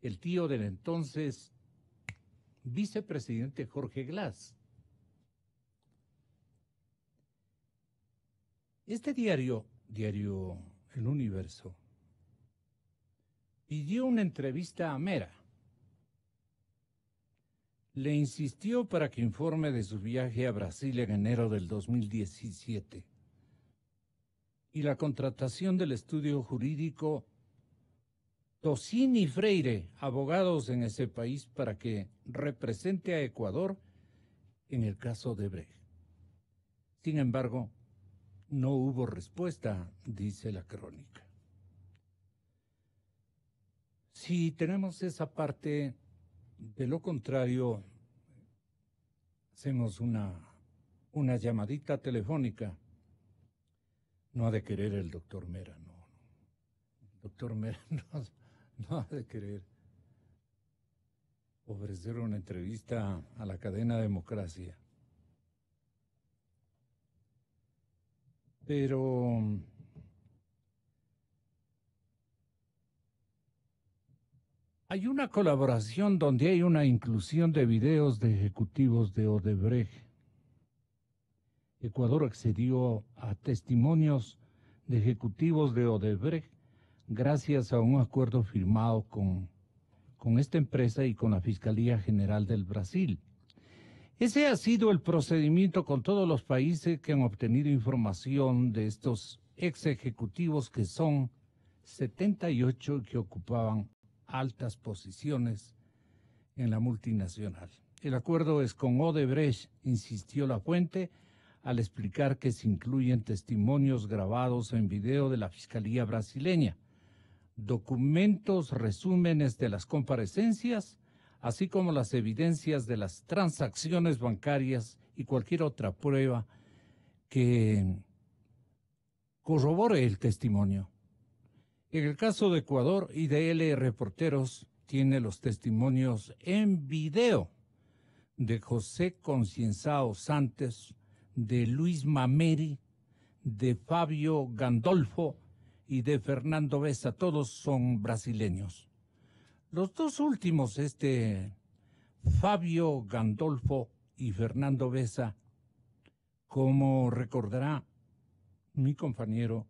el tío del entonces vicepresidente Jorge Glass. Este diario El Universo, pidió una entrevista a Mera. Le insistió para que informe de su viaje a Brasil en enero del 2017 y la contratación del estudio jurídico Tosini Freire, abogados en ese país, para que represente a Ecuador en el caso de Odebrecht. Sin embargo, no hubo respuesta, dice la crónica. Si tenemos esa parte, de lo contrario, hacemos una llamadita telefónica. No ha de querer el doctor Mera, no. El doctor Mera no ha de querer ofrecer una entrevista a la cadena Democracia. Pero hay una colaboración donde hay una inclusión de videos de ejecutivos de Odebrecht. Ecuador accedió a testimonios de ejecutivos de Odebrecht gracias a un acuerdo firmado con esta empresa y con la Fiscalía General del Brasil. Ese ha sido el procedimiento con todos los países que han obtenido información de estos ex ejecutivos, que son 78 que ocupaban altas posiciones en la multinacional. El acuerdo es con Odebrecht, insistió la fuente, al explicar que se incluyen testimonios grabados en video de la Fiscalía brasileña, documentos, resúmenes de las comparecencias, así como las evidencias de las transacciones bancarias y cualquier otra prueba que corrobore el testimonio. En el caso de Ecuador, IDL Reporteros tiene los testimonios en video de José Concienzao Santos, de Luis Mameri, de Fabio Gandolfo y de Fernando Besa. Todos son brasileños. Los dos últimos, Fabio Gandolfo y Fernando Besa, como recordará mi compañero,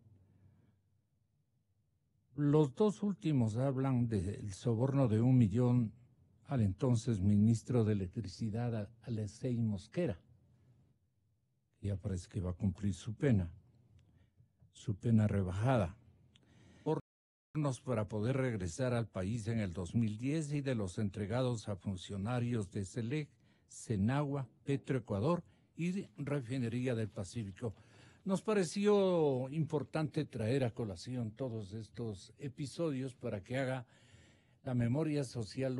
los dos últimos hablan del soborno de 1 millón al entonces ministro de Electricidad, Alexei Mosquera. Ya parece que va a cumplir su pena rebajada, para poder regresar al país en el 2010 y de los entregados a funcionarios de SELEC, Senagua, Petroecuador y Refinería del Pacífico. Nos pareció importante traer a colación todos estos episodios para que haga la memoria social,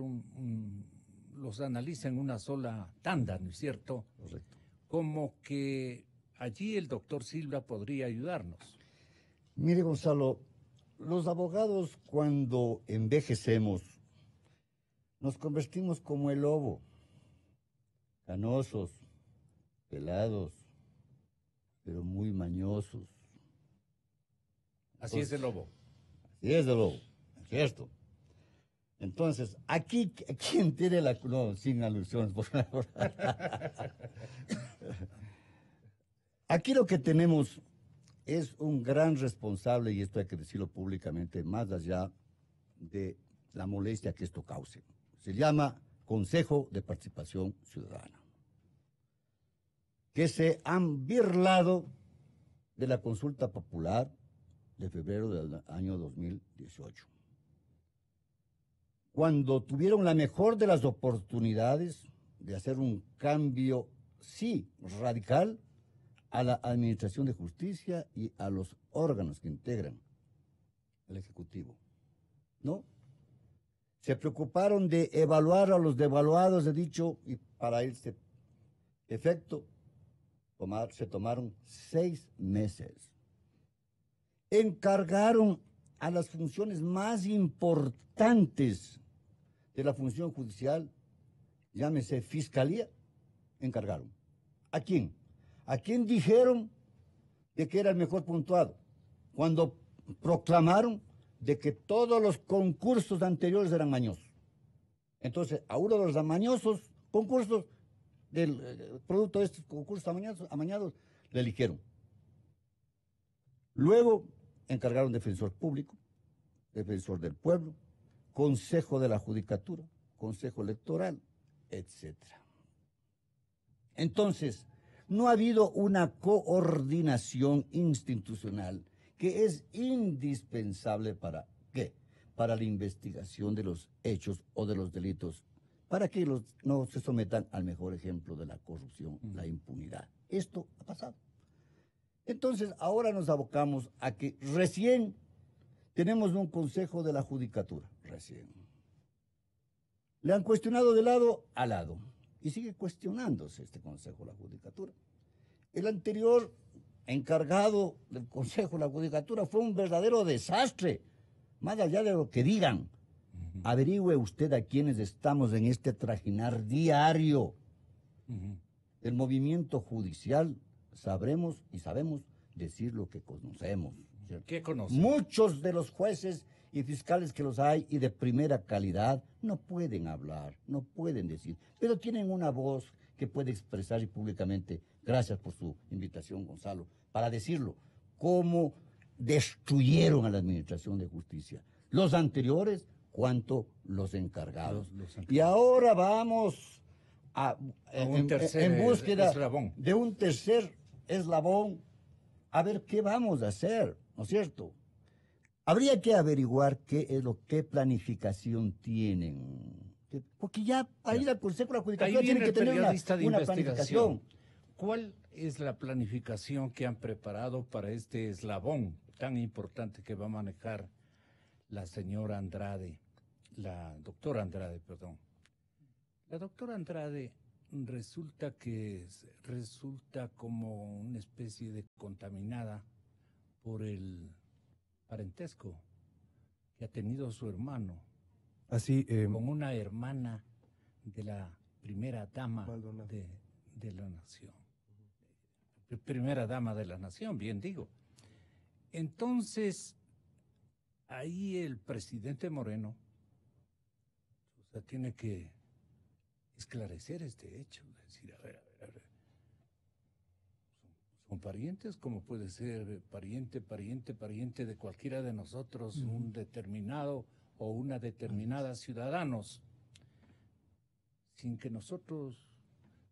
los analice en una sola tanda, ¿no es cierto? Correcto. Como que allí el doctor Silva podría ayudarnos. Mire, Gonzalo, los abogados cuando envejecemos nos convertimos como el lobo, canosos, pelados, pero muy mañosos. Así es el lobo. Así es el lobo, es cierto. Entonces, aquí, ¿quién tiene la... No, sin alusiones, por favor. Aquí lo que tenemos es un gran responsable, y esto hay que decirlo públicamente, más allá de la molestia que esto cause. Se llama Consejo de Participación Ciudadana, que se han birlado de la consulta popular de febrero del año 2018. Cuando tuvieron la mejor de las oportunidades de hacer un cambio, sí, radical, a la Administración de Justicia y a los órganos que integran el Ejecutivo. ¿No? Se preocuparon de evaluar a los devaluados, he dicho, y para este efecto se tomaron 6 meses. Encargaron a las funciones más importantes de la función judicial, llámese Fiscalía, encargaron. ¿A quién? ¿A quién dijeron de que era el mejor puntuado? Cuando proclamaron de que todos los concursos anteriores eran mañosos. Entonces, a uno de los amañosos concursos, del producto de estos concursos amañados, le eligieron. Luego encargaron defensor público, defensor del pueblo, consejo de la judicatura, consejo electoral, etc. Entonces, no ha habido una coordinación institucional que es indispensable para ¿qué? Para la investigación de los hechos o de los delitos, para que no se sometan al mejor ejemplo de la corrupción, la impunidad. Esto ha pasado. Entonces, ahora nos abocamos a que recién tenemos un consejo de la judicatura, recién. Le han cuestionado de lado a lado. Y sigue cuestionándose este Consejo de la Judicatura. El anterior encargado del Consejo de la Judicatura fue un verdadero desastre, más allá de lo que digan. Averigüe usted a quienes estamos en este trajinar diario. El movimiento judicial sabremos y sabemos decir lo que conocemos. ¿Cierto? ¿Qué conocemos? Muchos de los jueces y fiscales que los hay y de primera calidad no pueden hablar, no pueden decir, pero tienen una voz que puede expresar y públicamente, gracias por su invitación, Gonzalo, para decirlo, cómo destruyeron a la Administración de Justicia. Los anteriores, cuanto los encargados. Y ahora vamos en búsqueda de un tercer eslabón, a ver qué vamos a hacer, ¿no es cierto? Habría que averiguar qué planificación tienen. Porque ya para ir al Consejo de la Judicatura tienen que tener una planificación. ¿Cuál es la planificación que han preparado para este eslabón tan importante que va a manejar la señora Andrade, la doctora Andrade, perdón? La doctora Andrade resulta como una especie de contaminada por el parentesco que ha tenido su hermano Así, con una hermana de la primera dama Maldonado. de la nación. Primera dama de la nación, bien digo. Entonces, ahí el presidente Moreno, o sea, tiene que esclarecer este hecho, decir, a ver, son parientes, como puede ser pariente de cualquiera de nosotros, un determinado o una determinada ciudadanos, sin que nosotros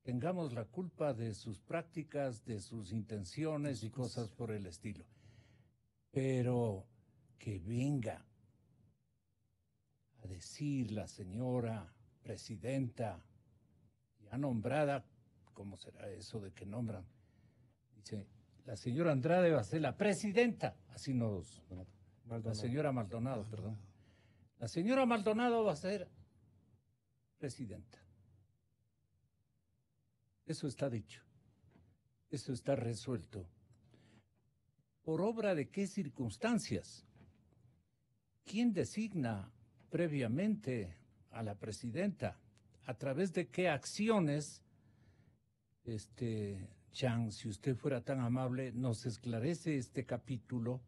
tengamos la culpa de sus prácticas, de sus intenciones y cosas por el estilo. Pero que venga a decir la señora presidenta, ya nombrada, ¿cómo será eso de que nombran? Dice, la señora Andrade va a ser la presidenta, así nos... La señora Maldonado, perdón. La señora Maldonado va a ser presidenta. Eso está dicho. Eso está resuelto. ¿Por obra de qué circunstancias? ¿Quién designa previamente a la presidenta? ¿A través de qué acciones? Chan, si usted fuera tan amable, nos esclarece este capítulo,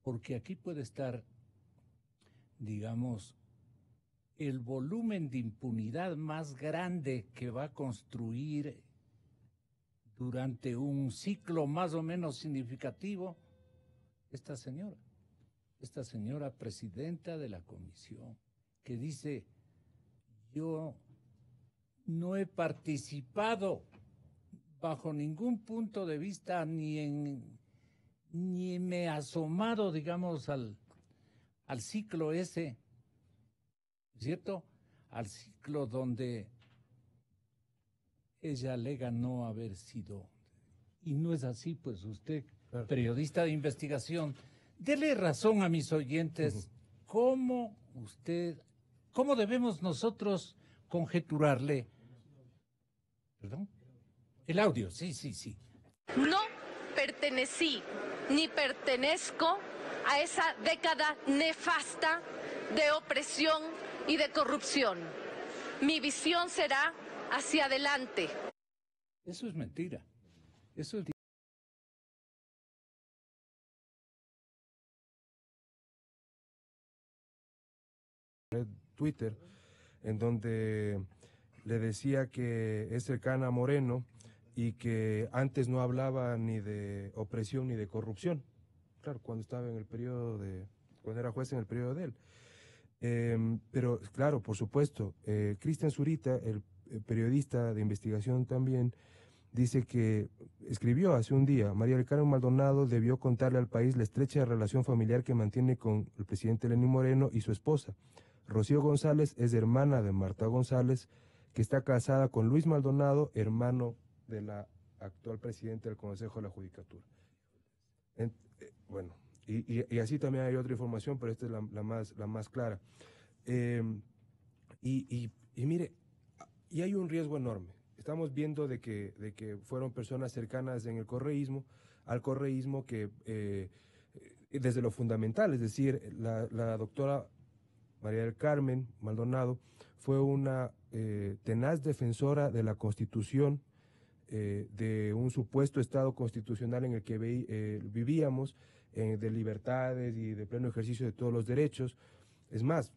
porque aquí puede estar, digamos, el volumen de impunidad más grande que va a construir durante un ciclo más o menos significativo esta señora presidenta de la comisión, que dice, yo no he participado bajo ningún punto de vista ni me he asomado, digamos, al ciclo ese, ¿cierto? Al ciclo donde ella alega no haber sido. Y no es así, pues usted, periodista de investigación, dele razón a mis oyentes. ¿Cómo debemos nosotros conjeturarle? ¿Perdón? El audio, sí. No pertenecí ni pertenezco a esa década nefasta de opresión y de corrupción. Mi visión será hacia adelante. Eso es mentira. Eso es Twitter, en donde le decía que es cercana a Moreno y que antes no hablaba ni de opresión ni de corrupción. Claro, cuando estaba en el periodo cuando era juez en el periodo de él. Pero claro, por supuesto, Cristian Zurita, el periodista de investigación también, dice que escribió hace un día, María del Carmen Maldonado debió contarle al país la estrecha relación familiar que mantiene con el presidente Lenín Moreno y su esposa. Rocío González es hermana de Marta González, que está casada con Luis Maldonado, hermano de la actual presidenta del Consejo de la Judicatura. Bueno, y así también hay otra información, pero esta es la más clara. Y mire, y hay un riesgo enorme. Estamos viendo de que fueron personas cercanas en el correísmo, al correísmo que desde lo fundamental, es decir, la doctora María del Carmen Maldonado fue una tenaz defensora de la Constitución, de un supuesto Estado constitucional en el que vivíamos, de libertades y de pleno ejercicio de todos los derechos. Es más,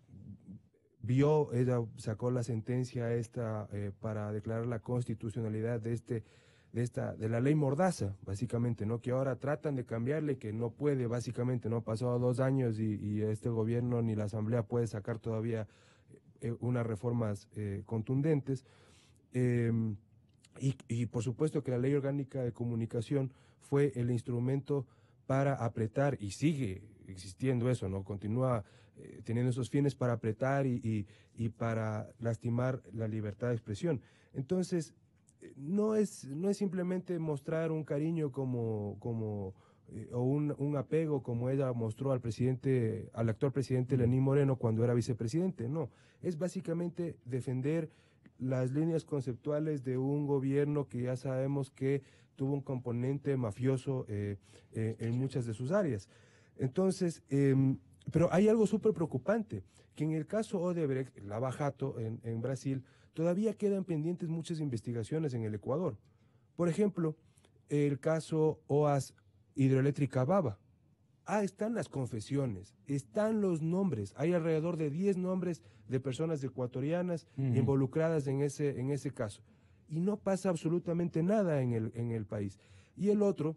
ella sacó la sentencia esta para declarar la constitucionalidad de la ley Mordaza, básicamente, ¿no? Que ahora tratan de cambiarle, que no puede, básicamente, no ha pasado 2 años y este gobierno ni la Asamblea puede sacar todavía unas reformas contundentes. Y por supuesto que la Ley Orgánica de Comunicación fue el instrumento para apretar, y sigue existiendo eso, ¿no? Continúa teniendo esos fines para apretar y para lastimar la libertad de expresión. Entonces, no es simplemente mostrar un cariño o un apego como ella mostró al actual presidente Lenín Moreno cuando era vicepresidente, no. Es básicamente defender las líneas conceptuales de un gobierno que ya sabemos que tuvo un componente mafioso en muchas de sus áreas. Entonces, Pero hay algo súper preocupante, que en el caso Odebrecht, Lava Jato, en Brasil, todavía quedan pendientes muchas investigaciones en el Ecuador. Por ejemplo, el caso OAS Hidroeléctrica Baba. Están las confesiones, están los nombres, hay alrededor de 10 nombres de personas ecuatorianas involucradas en ese caso. Y no pasa absolutamente nada en el país. Y el otro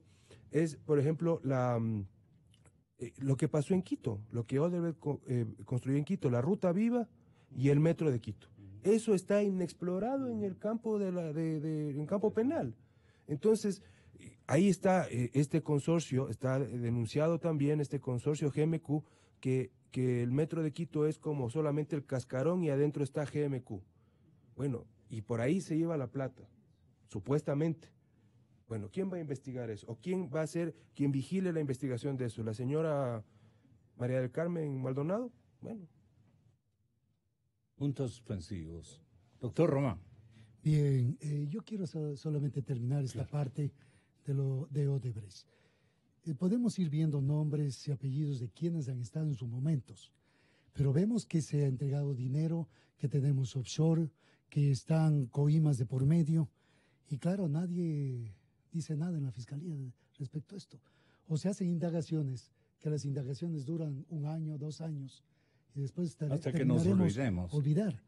es, por ejemplo, lo que pasó en Quito, lo que Odebrecht construyó en Quito, la Ruta Viva y el Metro de Quito. Eso está inexplorado en el campo, en campo penal. Entonces, ahí está este consorcio, está denunciado también este consorcio GMQ, que el Metro de Quito es como solamente el cascarón y adentro está GMQ. Bueno, y por ahí se lleva la plata, supuestamente. Bueno, ¿quién va a investigar eso? ¿O quién va a ser quien vigile la investigación de eso? ¿La señora María del Carmen Maldonado? Bueno. Puntos suspensivos. Doctor Román. Bien, yo quiero solamente terminar esta parte de Odebrecht. Podemos ir viendo nombres y apellidos de quienes han estado en sus momentos, pero vemos que se ha entregado dinero, que tenemos offshore, que están coimas de por medio, y claro, nadie dice nada en la fiscalía respecto a esto. O se hacen indagaciones, que las indagaciones duran 1 año, 2 años, y después hasta que nos olvidar.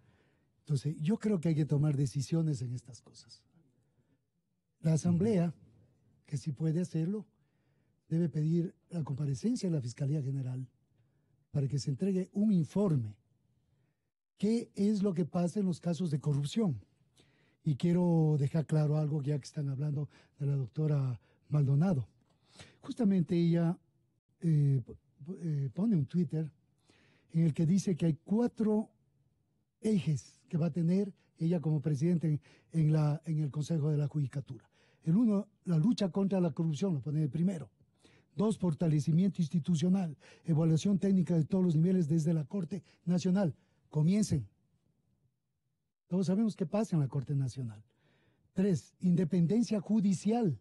Entonces, yo creo que hay que tomar decisiones en estas cosas. La Asamblea, que si puede hacerlo, debe pedir la comparecencia de la Fiscalía General para que se entregue un informe. ¿Qué es lo que pasa en los casos de corrupción? Y quiero dejar claro algo, ya que están hablando de la doctora Maldonado. Justamente ella pone un Twitter en el que dice que hay 4 ejes que va a tener ella como presidente en el Consejo de la Judicatura. El 1, la lucha contra la corrupción, lo pone el primero. 2, fortalecimiento institucional, evaluación técnica de todos los niveles desde la Corte Nacional. Comiencen. Todos sabemos qué pasa en la Corte Nacional. 3, independencia judicial.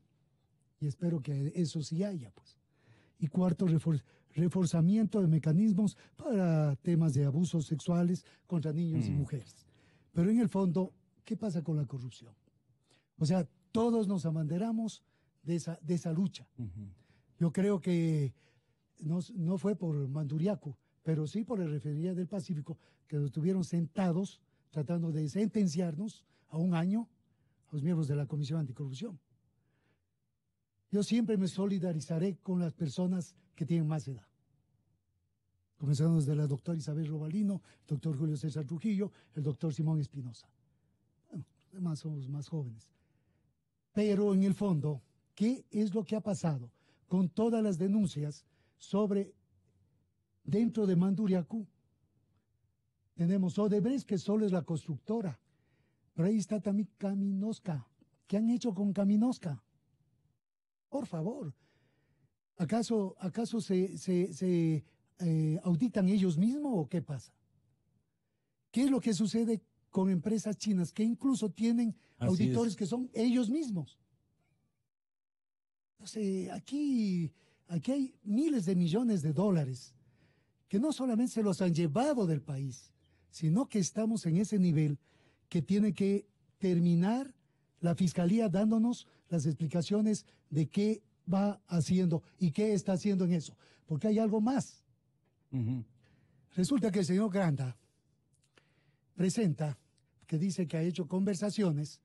Y espero que eso sí haya, pues. Y 4, reforzamiento de mecanismos para temas de abusos sexuales contra niños y mujeres. Pero en el fondo, ¿qué pasa con la corrupción? O sea, todos nos abanderamos de esa lucha. Yo creo que no fue por Manduriaco, pero sí por la Refinería del Pacífico, que nos estuvieron sentados tratando de sentenciarnos a 1 año a los miembros de la Comisión Anticorrupción. Yo siempre me solidarizaré con las personas que tienen más edad. Comenzando desde la doctora Isabel Robalino, el doctor Julio César Trujillo, el doctor Simón Espinosa. Bueno, además somos más jóvenes. Pero en el fondo, ¿qué es lo que ha pasado con todas las denuncias sobre dentro de Manduriacu? Tenemos Odebrecht, que solo es la constructora, pero ahí está también Caminosca. ¿Qué han hecho con Caminosca? Por favor, ¿acaso se auditan ellos mismos o qué pasa? ¿Qué es lo que sucede con empresas chinas que incluso tienen auditores que son ellos mismos? Entonces, aquí hay miles de millones de dólares que no solamente se los han llevado del país, sino que estamos en ese nivel que tiene que terminar la Fiscalía dándonos las explicaciones de qué va haciendo y qué está haciendo en eso. Porque hay algo más. Resulta que el señor Granda presenta, que dice que ha hecho conversaciones,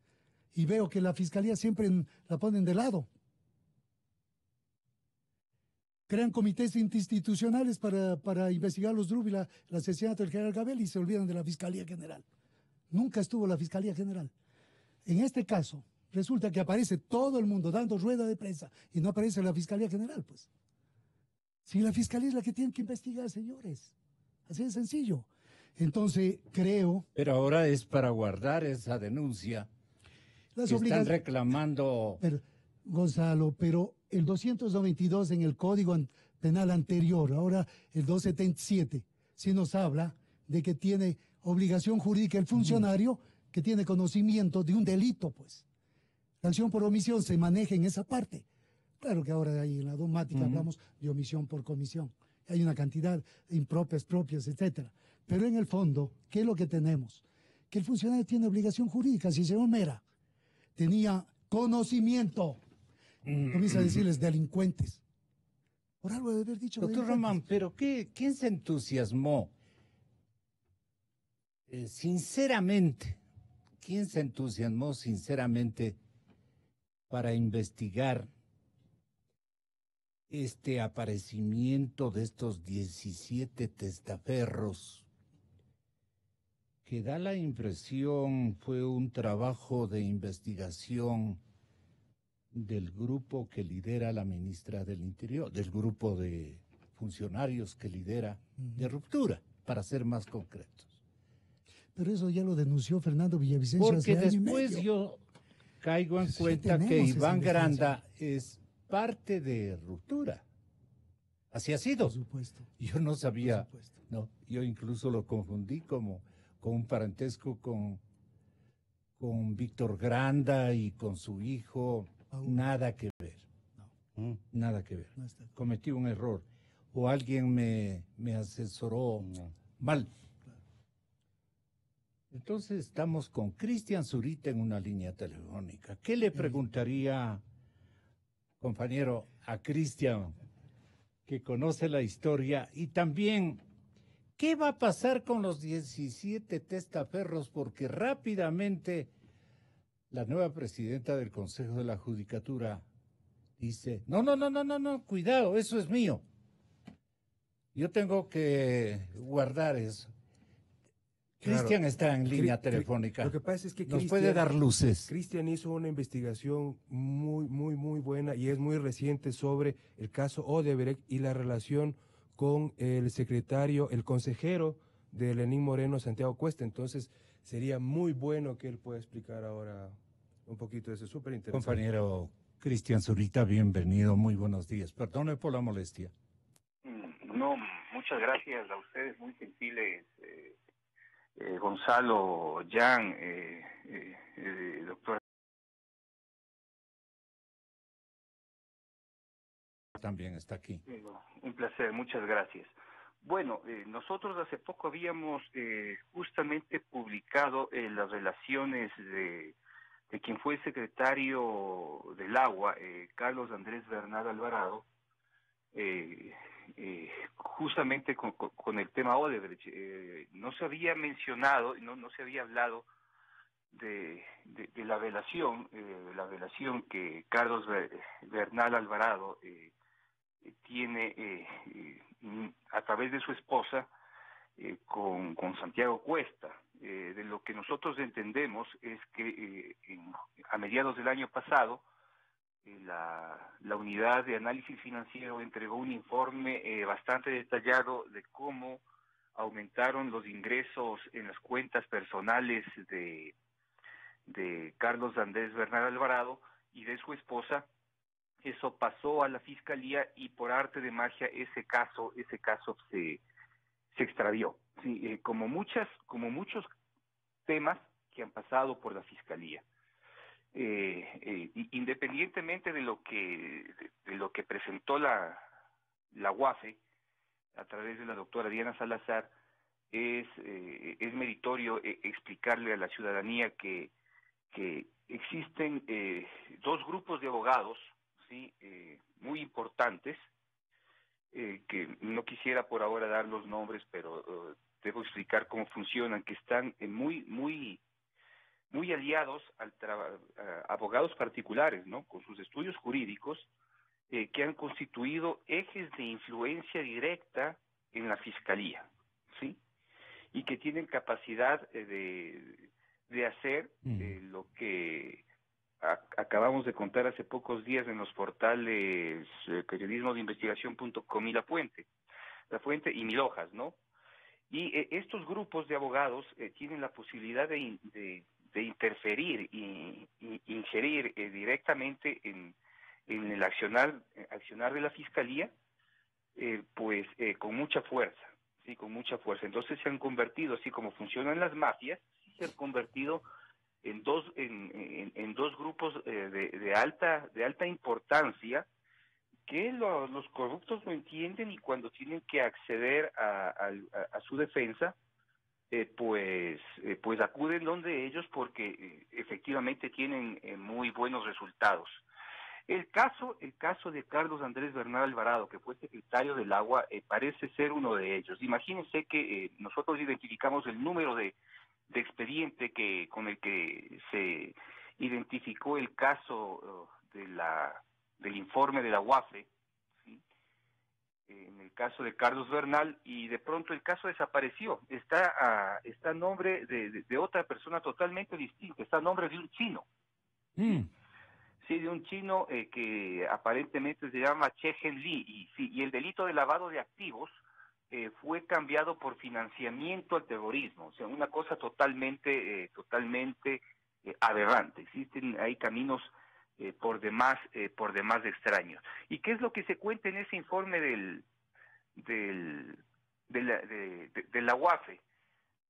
y veo que la Fiscalía siempre la ponen de lado. Crean comités institucionales para investigar los Drubi, el asesinato del general Gabel, y se olvidan de la Fiscalía General. Nunca estuvo la Fiscalía General. En este caso, resulta que aparece todo el mundo dando rueda de prensa y no aparece la Fiscalía General, pues. Si la Fiscalía es la que tiene que investigar, señores. Así de sencillo. Entonces, creo... Pero ahora es para guardar esa denuncia. Que están reclamando... Pero, Gonzalo, pero el 292 en el Código Penal anterior, ahora el 277, sí nos habla de que tiene obligación jurídica el funcionario que tiene conocimiento de un delito, pues. La acción por omisión se maneja en esa parte. Claro que ahora ahí en la dogmática hablamos de omisión por comisión, hay una cantidad impropias, propias, etcétera. Pero en el fondo, ¿qué es lo que tenemos? Que el funcionario tiene obligación jurídica. Si el señor Mera tenía conocimiento, comienza a decirles delincuentes. Por algo de haber dicho Doctor delincuentes. Román, pero ¿quién se entusiasmó? Sinceramente, ¿quién se entusiasmó sinceramente para investigar este aparecimiento de estos 17 testaferros? Que da la impresión fue un trabajo de investigación del grupo que lidera la ministra del Interior, del grupo de funcionarios que lidera de Ruptura, para ser más concretos. Pero eso ya lo denunció Fernando Villavicencio Porque hace año y después medio. yo caigo en Pues ya cuenta que tenemos esa Iván investigación. Granda es parte de Ruptura. Así ha sido. Por supuesto. Yo no sabía, Por supuesto. no, yo incluso lo confundí con un parentesco con Víctor Granda y con su hijo. Aún. Nada que ver. Mm. Nada que ver. No está. Cometí un error. O alguien me asesoró mal. Entonces estamos con Cristian Zurita en una línea telefónica. ¿Qué le preguntaría, compañero, a Cristian, que conoce la historia? Y también, ¿qué va a pasar con los 17 testaferros? Porque rápidamente la nueva presidenta del Consejo de la Judicatura dice, no, cuidado, eso es mío. Yo tengo que guardar eso. Claro. Cristian está en línea telefónica. Lo que pasa es que nos puede dar luces. Cristian hizo una investigación muy buena y es muy reciente sobre el caso Odebrecht y la relación con el secretario, el consejero de Lenín Moreno, Santiago Cuesta. Entonces, sería muy bueno que él pueda explicar ahora un poquito de eso. Súper interesante. Compañero Cristian Zurita, bienvenido, muy buenos días. Perdone por la molestia. No, muchas gracias a ustedes, muy gentiles. Gonzalo, Jan, doctor. También está aquí. Un placer, muchas gracias. Bueno, nosotros hace poco habíamos justamente publicado las relaciones de quien fue el secretario del Agua, Carlos Andrés Bernal Alvarado, justamente con el tema Odebrecht. No se había mencionado, no se había hablado de la relación que Carlos Bernal Alvarado tiene a través de su esposa con Santiago Cuesta. De lo que nosotros entendemos es que a mediados del año pasado la unidad de análisis financiero entregó un informe bastante detallado de cómo aumentaron los ingresos en las cuentas personales de Carlos Andrés Bernal Alvarado y de su esposa. Eso pasó a la fiscalía y por arte de magia ese caso se extravió. Sí, como muchos temas que han pasado por la fiscalía. Independientemente de lo que presentó la UAFE a través de la doctora Diana Salazar, es meritorio explicarle a la ciudadanía que existen dos grupos de abogados, ¿sí? Muy importantes, que no quisiera por ahora dar los nombres, pero debo explicar cómo funcionan, que están muy aliados a abogados particulares, ¿no? Con sus estudios jurídicos, que han constituido ejes de influencia directa en la fiscalía, ¿sí? Y que tienen capacidad de hacer lo que acabamos de contar hace pocos días en los portales periodismodeinvestigación.com y La Fuente y Mil Hojas, ¿no? Y estos grupos de abogados tienen la posibilidad de interferir y ingerir directamente en el accionar de la fiscalía, con mucha fuerza, sí, con mucha fuerza. Entonces se han convertido, así como funcionan las mafias, se han convertido en dos grupos de alta importancia que los corruptos no entienden y cuando tienen que acceder a su defensa, pues acuden donde ellos porque efectivamente tienen muy buenos resultados. El caso de Carlos Andrés Bernal Alvarado, que fue secretario del Agua, parece ser uno de ellos. Imagínense que nosotros identificamos el número de expediente con el que se identificó el caso del informe de la UAFE, ¿sí? En el caso de Carlos Bernal, y de pronto el caso desapareció. Está a nombre de otra persona totalmente distinta, está a nombre de un chino. Sí, de un chino que aparentemente se llama Che Li, y el delito de lavado de activos fue cambiado por financiamiento al terrorismo, o sea, una cosa totalmente aberrante. Existen ahí caminos por demás extraños. ¿Y qué es lo que se cuenta en ese informe de la UAFE?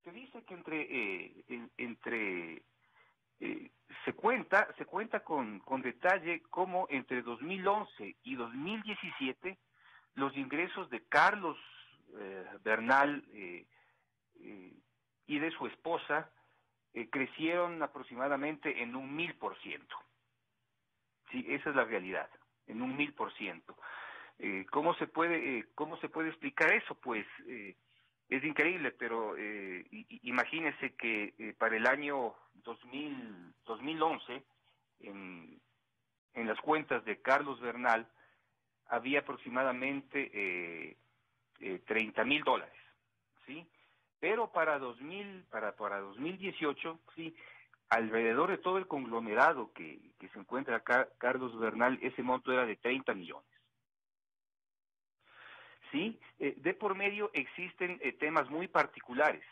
Se dice que se cuenta con detalle cómo entre 2011 y 2017 los ingresos de Carlos Bernal y de su esposa crecieron aproximadamente en un 1000%. Sí, esa es la realidad, en un 1000%. ¿Cómo se puede explicar eso? Pues es increíble, pero imagínese que para el año 2011, en las cuentas de Carlos Bernal, había aproximadamente $30,000, ¿sí? Pero para 2018, sí, alrededor de todo el conglomerado que se encuentra acá, Carlos Bernal, ese monto era de 30 millones. ¿Sí? De por medio existen temas muy particulares,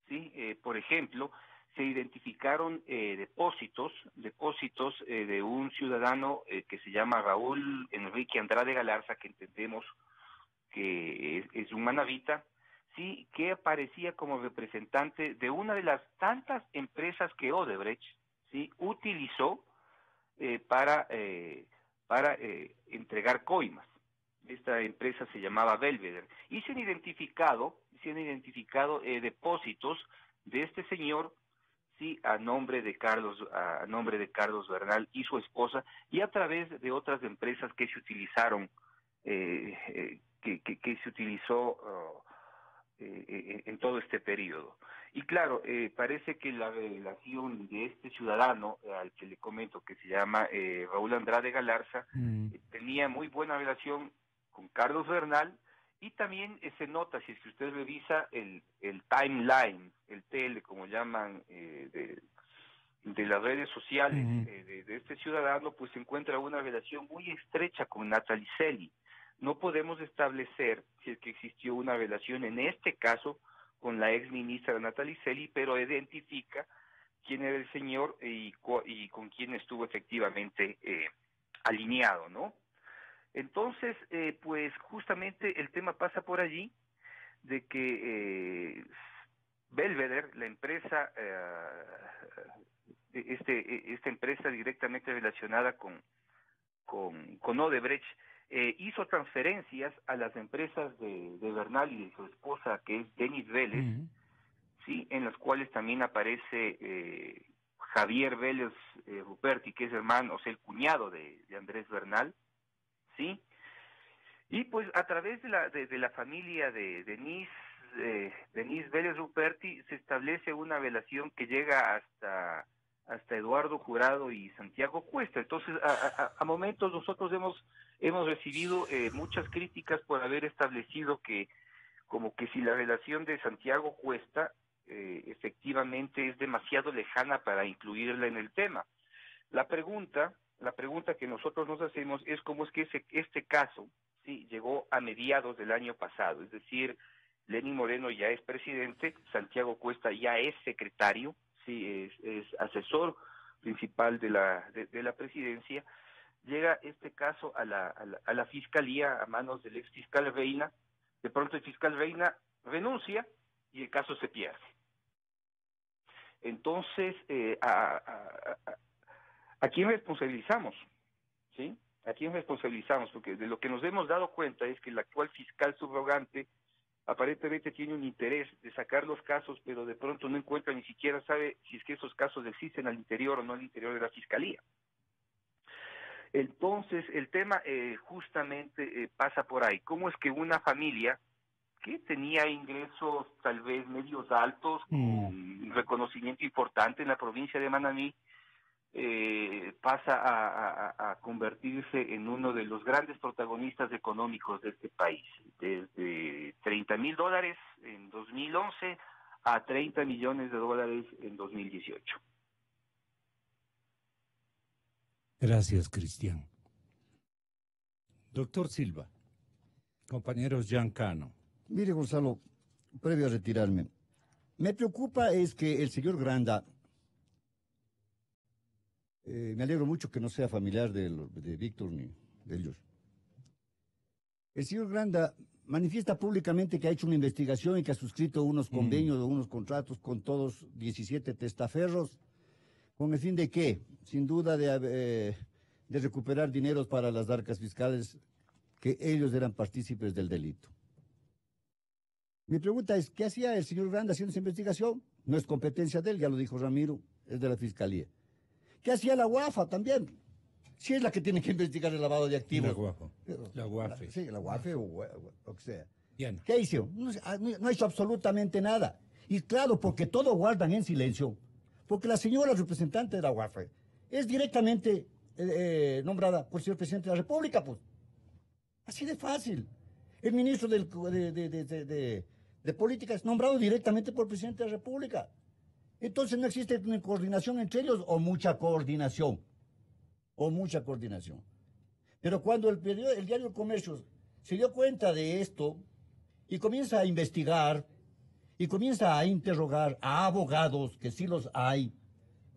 ¿sí? Por ejemplo, se identificaron depósitos de un ciudadano que se llama Raúl Enrique Andrade Galarza, que entendemos que es un manabita, sí, que aparecía como representante de una de las tantas empresas que Odebrecht, sí, utilizó para entregar coimas. Esta empresa se llamaba Belvedere, y se han identificado depósitos de este señor, sí, a nombre de Carlos Bernal y su esposa, y a través de otras empresas que se utilizaron, que se utilizó en todo este periodo. Y claro, parece que la relación de este ciudadano, al que le comento, que se llama Raúl Andrade Galarza, tenía muy buena relación con Carlos Bernal, y también se nota, si es que usted revisa el timeline, el tele, como llaman, de las redes sociales de este ciudadano, pues se encuentra una relación muy estrecha con Natalie Selly. No podemos establecer si es que existió una relación en este caso con la ex ministra Natalie Selly, pero identifica quién era el señor y con quién estuvo efectivamente alineado, ¿no? Entonces, pues justamente el tema pasa por allí, de que Belvedere, la empresa, esta empresa directamente relacionada con Odebrecht, hizo transferencias a las empresas de Bernal y de su esposa, que es Denis Vélez, sí, en las cuales también aparece Javier Vélez Ruperti, que es hermano, o sea, el cuñado de Andrés Bernal, sí, y pues a través de la familia de Denis Vélez Ruperti se establece una relación que llega hasta Eduardo Jurado y Santiago Cuesta. Entonces, a momentos nosotros hemos recibido muchas críticas por haber establecido que como que si la relación de Santiago Cuesta efectivamente es demasiado lejana para incluirla en el tema. La pregunta que nosotros nos hacemos es cómo es que este caso, sí, llegó a mediados del año pasado, es decir, Lenín Moreno ya es presidente, Santiago Cuesta ya es secretario, sí, es asesor principal de la presidencia. Llega este caso a la fiscalía a manos del ex fiscal Reina. De pronto el fiscal Reina renuncia y el caso se pierde. Entonces, ¿a quién responsabilizamos? ¿Sí? ¿A quién responsabilizamos? Porque de lo que nos hemos dado cuenta es que el actual fiscal subrogante aparentemente tiene un interés de sacar los casos, pero de pronto no encuentra, ni siquiera sabe si es que esos casos existen al interior o no al interior de la fiscalía. Entonces, el tema justamente pasa por ahí. ¿Cómo es que una familia que tenía ingresos tal vez medios altos, con un reconocimiento importante en la provincia de Manabí, pasa a convertirse en uno de los grandes protagonistas económicos de este país? Desde $30,000 en 2011 a $30 millones en 2018. Gracias, Cristian. Doctor Silva, compañero Giancano. Mire, Gonzalo, previo a retirarme, me preocupa es que el señor Granda, me alegro mucho que no sea familiar de Víctor ni de ellos. El señor Granda manifiesta públicamente que ha hecho una investigación y que ha suscrito unos convenios o unos contratos con todos 17 testaferros, ¿con el fin de qué? Sin duda de recuperar dineros para las arcas fiscales, que ellos eran partícipes del delito. Mi pregunta es, ¿qué hacía el señor Granda haciendo esa investigación? No es competencia de él, ya lo dijo Ramiro, es de la Fiscalía. ¿Qué hacía la UAFA también? Si es la que tiene que investigar el lavado de activos. La UAFE. Sí, la UAFE o lo que sea. Diana. ¿Qué hizo? No ha hecho absolutamente nada. Y claro, porque todo guardan en silencio. Porque la señora representante de la UAFE es directamente nombrada por el señor presidente de la República, pues. Así de fácil. El ministro de Política es nombrado directamente por el presidente de la República. Entonces no existe una coordinación entre ellos o mucha coordinación. Pero cuando el diario El Comercio se dio cuenta de esto y comienza a investigar y comienza a interrogar a abogados, que sí los hay,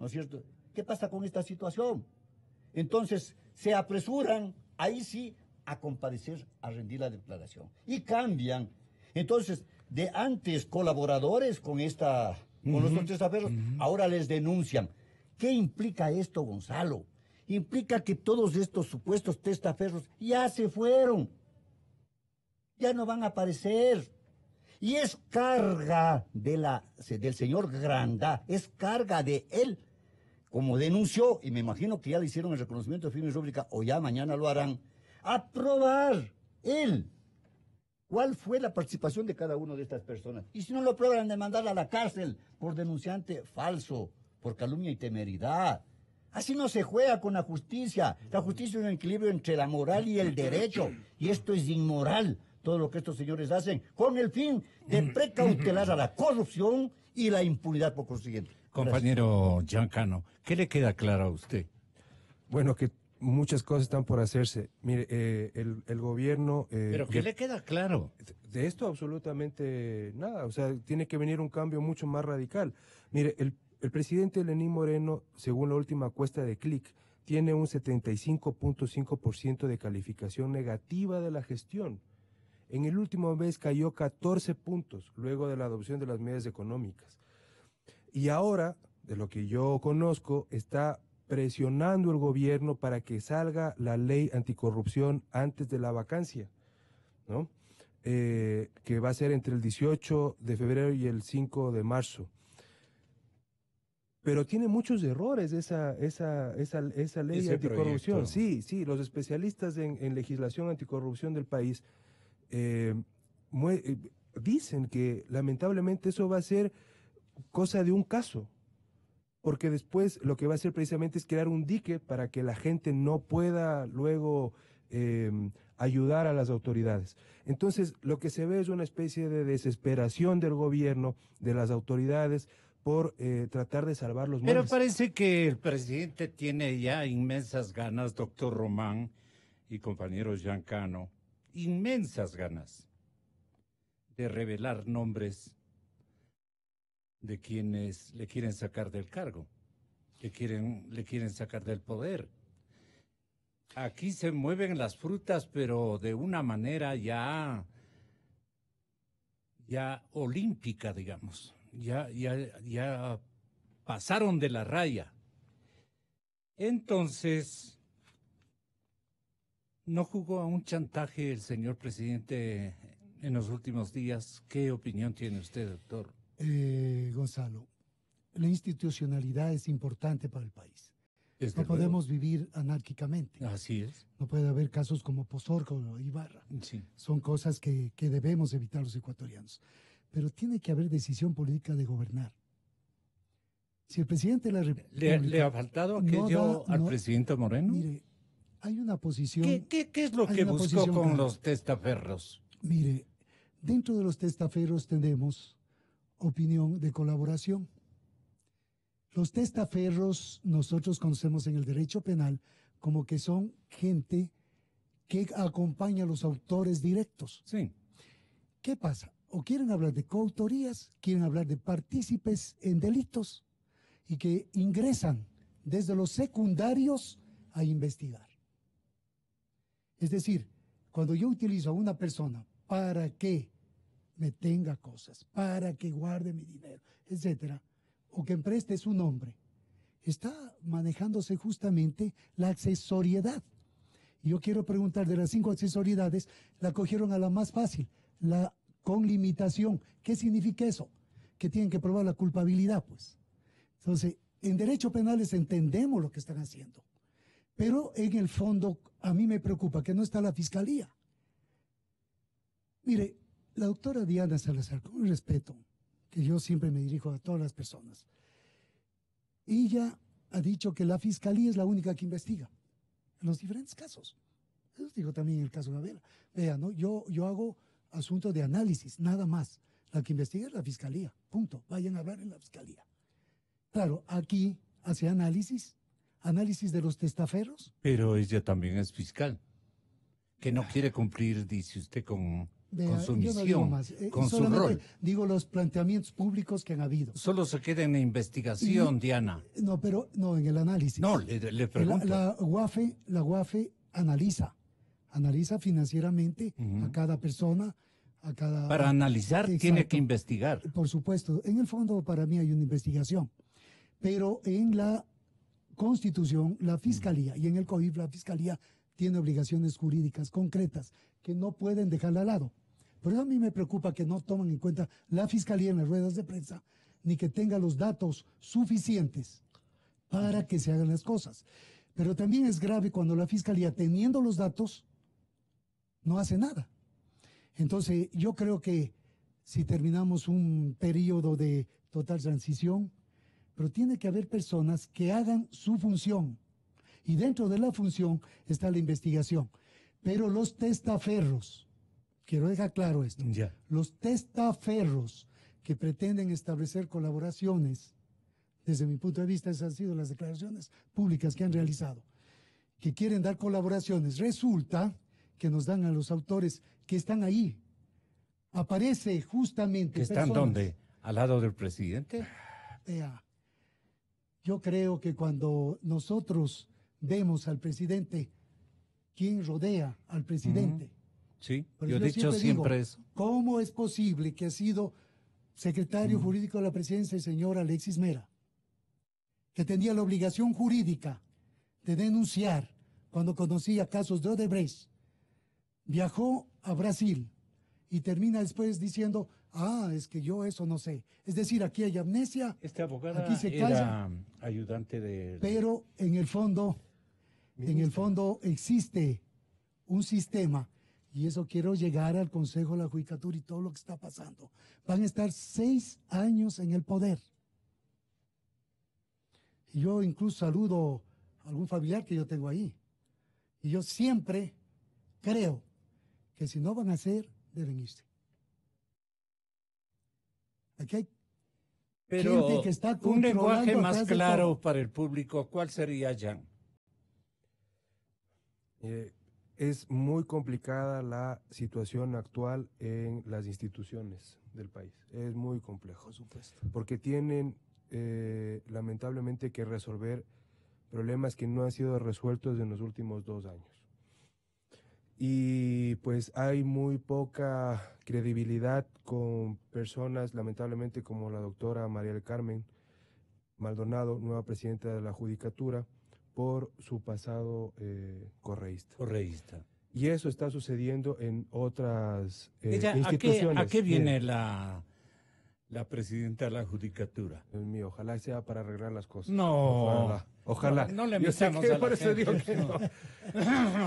¿no es cierto? ¿Qué pasa con esta situación? Entonces se apresuran, ahí sí, a comparecer, a rendir la declaración. Y cambian. Entonces, de antes colaboradores con los testaferros, ahora les denuncian. ¿Qué implica esto, Gonzalo? Implica que todos estos supuestos testaferros ya se fueron. Ya no van a aparecer. Y es carga del señor Granda, es carga de él. Como denunció, y me imagino que ya le hicieron el reconocimiento de firme y rúbrica, o ya mañana lo harán, a probar él cuál fue la participación de cada una de estas personas. Y si no lo prueban, de mandarla a la cárcel por denunciante falso, por calumnia y temeridad. Así no se juega con la justicia. La justicia es un equilibrio entre la moral y el derecho. Y esto es inmoral, todo lo que estos señores hacen, con el fin de precautelar a la corrupción y la impunidad por consiguiente. Compañero Giancano, ¿qué le queda claro a usted? Bueno, que muchas cosas están por hacerse. Mire, el gobierno... ¿Pero qué le queda claro? De esto absolutamente nada. O sea, tiene que venir un cambio mucho más radical. Mire, el presidente Lenín Moreno, según la última encuesta de CLIC, tiene un 75.5% de calificación negativa de la gestión. En el último mes cayó 14 puntos luego de la adopción de las medidas económicas. Y ahora, de lo que yo conozco, está presionando el gobierno para que salga la ley anticorrupción antes de la vacancia, ¿no? Que va a ser entre el 18 de febrero y el 5 de marzo. Pero tiene muchos errores esa ley anticorrupción. Sí, los especialistas en legislación anticorrupción del país dicen que lamentablemente eso va a ser cosa de un caso. Porque después lo que va a hacer precisamente es crear un dique para que la gente no pueda luego ayudar a las autoridades. Entonces, lo que se ve es una especie de desesperación del gobierno, de las autoridades, por tratar de salvar los Pero males. parece que el presidente tiene ya inmensas ganas, doctor Román y compañero Giancano, inmensas ganas de revelar nombres de quienes le quieren sacar del cargo, le quieren sacar del poder. Aquí se mueven las frutas, pero de una manera ya olímpica, digamos. Ya pasaron de la raya. Entonces, ¿No jugó a un chantaje el señor presidente en los últimos días? ¿Qué opinión tiene usted, doctor? Gonzalo, la institucionalidad es importante para el país. Desde No podemos vivir anárquicamente. Así es. No puede haber casos como Pozorco o Ibarra. Sí. Son cosas que debemos evitar los ecuatorianos. Pero tiene que haber decisión política de gobernar. Si el presidente de la República... ¿Le ha faltado aquello al presidente Moreno? Mire, hay una posición... ¿Qué es lo que buscó con los testaferros? Mire, dentro de los testaferros tenemos opinión de colaboración. Los testaferros nosotros conocemos en el derecho penal como que son gente que acompaña a los autores directos. Sí. ¿Qué pasa? O quieren hablar de coautorías, quieren hablar de partícipes en delitos y que ingresan desde los secundarios a investigar. Es decir, cuando yo utilizo a una persona para que me tenga cosas, para que guarde mi dinero, etcétera, o que empreste su nombre, está manejándose justamente la accesoriedad. Y yo quiero preguntar, de las 5 accesoriedades, la cogieron a la más fácil, la con limitación. ¿Qué significa eso? Que tienen que probar la culpabilidad, pues. Entonces, en derecho penales entendemos lo que están haciendo, pero en el fondo a mí me preocupa que no está la fiscalía. Mire, la doctora Diana Salazar, con el respeto que yo siempre me dirijo a todas las personas, ella ha dicho que la fiscalía es la única que investiga en los diferentes casos. Eso digo también en el caso de Gabriela. Vea, ¿no? Yo hago asuntos de análisis, nada más. La que investiga es la fiscalía, punto. Vayan a hablar en la fiscalía. Claro, aquí hace análisis de los testaferros. Pero ella también es fiscal, que no quiere cumplir, dice usted, con su misión, con su rol. Digo los planteamientos públicos que han habido. Solo se queda en la investigación, Diana. No, pero no, en el análisis. No, le pregunto. La UAFE analiza financieramente a cada persona, a cada... Para analizar tiene que investigar. Por supuesto, en el fondo para mí hay una investigación, pero en la Constitución, la Fiscalía y en el COIF la Fiscalía tiene obligaciones jurídicas concretas que no pueden dejarla al lado. Por eso a mí me preocupa que no tomen en cuenta la Fiscalía en las ruedas de prensa, ni que tenga los datos suficientes para que se hagan las cosas. Pero también es grave cuando la Fiscalía, teniendo los datos, no hace nada. Entonces, yo creo que si terminamos un periodo de total transición, pero tiene que haber personas que hagan su función. Y dentro de la función está la investigación. Pero los testaferros, quiero dejar claro esto, los testaferros que pretenden establecer colaboraciones, desde mi punto de vista esas han sido las declaraciones públicas que han realizado, que quieren dar colaboraciones, resulta que nos dan a los autores que están ahí. Aparece justamente... ¿Que están dónde? ¿Al lado del presidente? Vea, yo creo que cuando nosotros vemos al presidente, ¿quién rodea al presidente? Sí, yo he dicho siempre eso. ¿Cómo es posible que ha sido secretario jurídico de la presidencia el señor Alexis Mera, que tenía la obligación jurídica de denunciar cuando conocía casos de Odebrecht, viajó a Brasil y termina después diciendo, es que yo eso no sé? Es decir, aquí hay amnesia, este abogado aquí se calla, era ayudante de... Pero en el fondo existe un sistema, y eso quiero llegar al Consejo de la Judicatura y todo lo que está pasando. Van a estar 6 años en el poder. Y yo incluso saludo a algún familiar que yo tengo ahí. Y yo siempre creo que si no van a hacer, deben irse. Aquí hay gente que está un lenguaje más claro todo. para el público, ¿cuál sería, Jan? Es muy complicada la situación actual en las instituciones del país. Es muy complejo, por supuesto. Porque tienen lamentablemente que resolver problemas que no han sido resueltos en los últimos 2 años. Y pues hay muy poca credibilidad con personas, lamentablemente, como la doctora María del Carmen Maldonado, nueva presidenta de la Judicatura, por su pasado correísta. Y eso está sucediendo en otras Ella, instituciones. ¿a qué viene la presidenta de la Judicatura? Dios mío, ojalá sea para arreglar las cosas. No. Ojalá. No le Yo sé metamos que a la por eso gente. digo que no. ¿Qué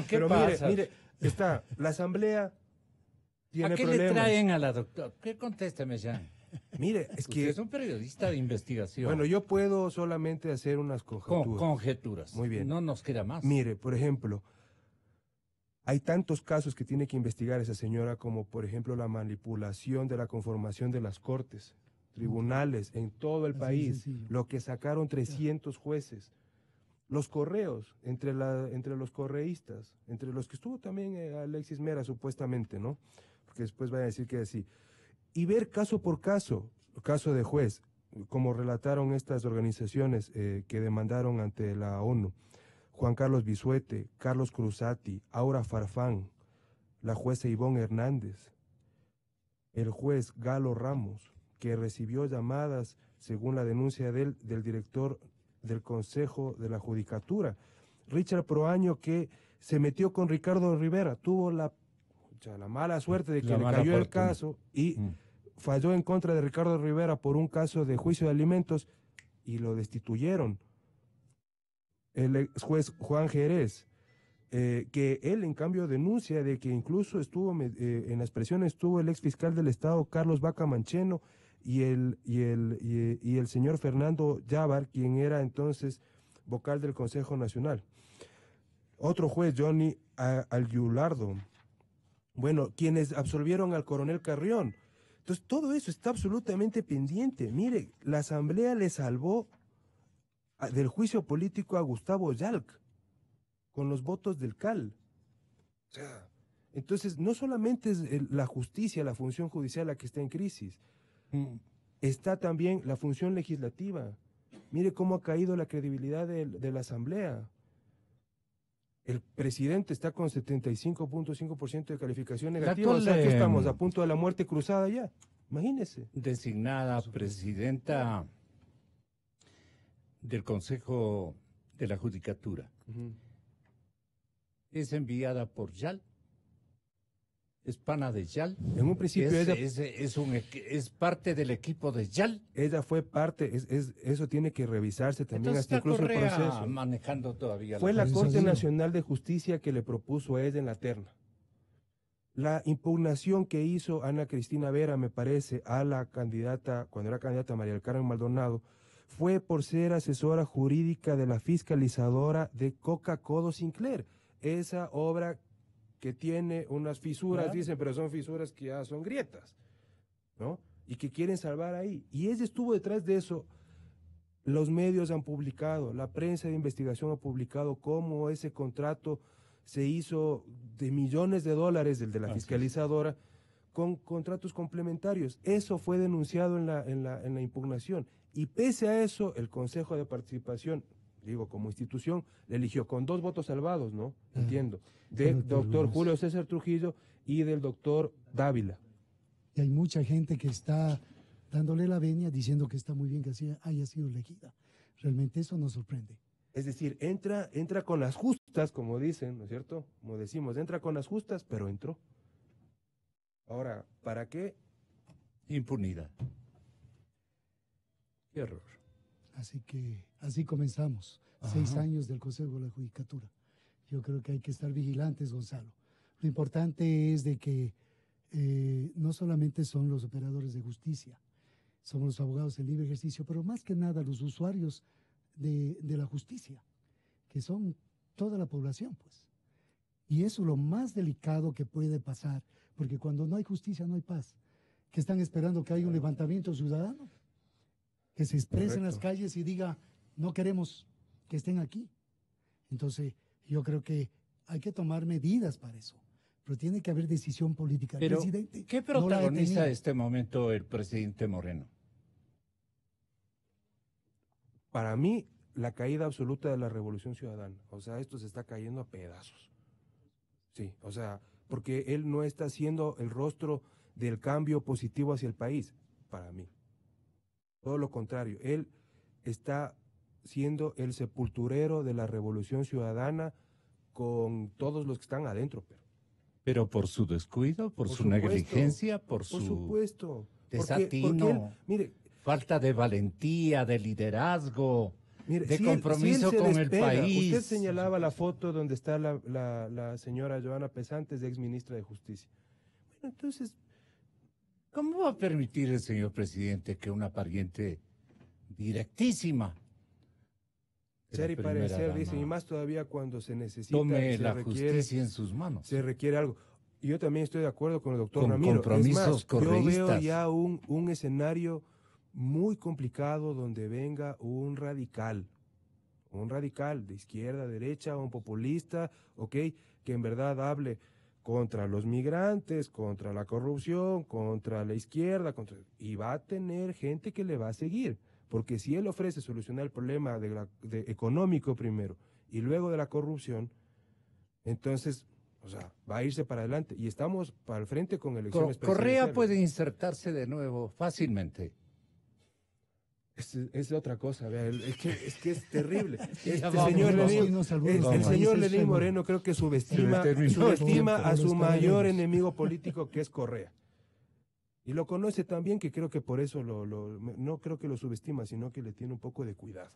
Pero pasa? mire, está, la asamblea tiene ¿A qué problemas. le traen a la doctora? ¿Qué contésteme ya? Mire, es Usted que, es un periodista de investigación. bueno, yo puedo solamente hacer unas conjeturas. Conjeturas. Muy bien. No nos queda más. Mire, por ejemplo, hay tantos casos que tiene que investigar esa señora, como por ejemplo la manipulación de la conformación de las cortes, tribunales en todo el Así país, sencillo. lo que sacaron 300 jueces, los correos entre los correístas, entre los que estuvo también Alexis Mera supuestamente, ¿no? Porque después van a decir que así. Y ver caso por caso, caso de juez, como relataron estas organizaciones que demandaron ante la ONU. Juan Carlos Bisuete, Carlos Cruzati, Aura Farfán, la jueza Ivonne Hernández, el juez Galo Ramos, que recibió llamadas, según la denuncia del director del Consejo de la Judicatura, Richard Proaño, que se metió con Ricardo Rivera, tuvo la mala suerte de que le cayó el caso y falló en contra de Ricardo Rivera por un caso de juicio de alimentos y lo destituyeron. El juez Juan Jerez, que él en cambio denuncia de que incluso estuvo en las presiones estuvo el ex fiscal del Estado Carlos Vaca Mancheno y el señor Fernando Llávar, quien era entonces vocal del Consejo Nacional. Otro juez, Johnny Alyulardo, bueno, quienes absolvieron al coronel Carrión. Entonces todo eso está absolutamente pendiente. Mire, la Asamblea le salvó del juicio político a Gustavo Yalc con los votos del CAL. O sea, entonces no solamente es la justicia, la función judicial la que está en crisis, está también la función legislativa. Mire cómo ha caído la credibilidad de la Asamblea. El presidente está con 75.5% de calificación negativa. O sea, que estamos a punto de la muerte cruzada ya. Imagínese. Designada presidenta del Consejo de la Judicatura. Es enviada por YAL. Es pana de YAL. En un principio es parte del equipo de YAL. Ella fue parte, eso tiene que revisarse también. Entonces hasta incluso el proceso. Manejando todavía. Fue la Corte Nacional de Justicia que le propuso a ella en la terna. La impugnación que hizo Ana Cristina Vera, me parece, a la candidata, cuando era candidata María del Carmen Maldonado, fue por ser asesora jurídica de la fiscalizadora de Coca-Codo Sinclair. Esa obra que tiene unas fisuras, dicen, pero son fisuras que ya son grietas, ¿no? Y que quieren salvar ahí. Y ella estuvo detrás de eso. Los medios han publicado, la prensa de investigación ha publicado cómo ese contrato se hizo de millones de dólares, el de la fiscalizadora, con contratos complementarios. Eso fue denunciado en la impugnación. Y pese a eso, el Consejo de Participación, digo, como institución, le eligió con 2 votos salvados, ¿no? Entiendo. Del doctor Julio César Trujillo y del doctor Dávila. Y hay mucha gente que está dándole la venia diciendo que está muy bien que así haya sido elegida. Realmente eso nos sorprende. Es decir, entra con las justas, como dicen, ¿no es cierto? Como decimos, entra con las justas, pero entró. Ahora, ¿para qué? Impunidad. Qué error. Así que así comenzamos. 6 años del Consejo de la Judicatura. Yo creo que hay que estar vigilantes, Gonzalo. Lo importante es de que no solamente son los operadores de justicia, somos los abogados del libre ejercicio, pero más que nada los usuarios de la justicia, que son toda la población, pues. Y eso es lo más delicado que puede pasar, porque cuando no hay justicia no hay paz. ¿Que están esperando que haya un levantamiento ciudadano? Que se exprese en las calles y diga, no queremos que estén aquí. Entonces, yo creo que hay que tomar medidas para eso. Pero tiene que haber decisión política. Pero, el presidente ¿qué protagoniza este momento el presidente Moreno? Para mí, la caída absoluta de la Revolución Ciudadana. O sea, esto se está cayendo a pedazos. Sí, o sea, porque él no está siendo el rostro del cambio positivo hacia el país, para mí. Todo lo contrario, él está siendo el sepulturero de la Revolución Ciudadana con todos los que están adentro, pero Pero por su descuido, por su supuesto, negligencia, por Por su supuesto. desatino, Porque él, mire, falta de valentía, de liderazgo, mire, de si él compromiso se con el despega, país. usted señalaba la foto donde está la señora Joana Pesantes, ex ministra de Justicia. Bueno, entonces, ¿Cómo va a permitir el señor presidente que una pariente directísima de ser la y primera parecer, dice, dama y más todavía cuando se necesita tome y se la requiere, justicia en sus manos? se requiere algo? Y yo también estoy de acuerdo con el doctor Con Ramiro. compromisos Es más, yo veo correístas. ya un escenario muy complicado donde venga un radical de izquierda, derecha, un populista, ¿ok? Que en verdad hable contra los migrantes, contra la corrupción, contra la izquierda, y va a tener gente que le va a seguir, porque si él ofrece solucionar el problema económico primero y luego de la corrupción, entonces, o sea, va a irse para adelante y estamos para el frente con elecciones presidenciales. Correa puede insertarse de nuevo fácilmente. Es otra cosa, vea, es que es terrible. Ya Este vamos, señor vamos. el señor Lenín Moreno creo que subestima a su mayor enemigo político, que es Correa. Y lo conoce tan bien que creo que por eso no creo que lo subestima, sino que le tiene un poco de cuidado.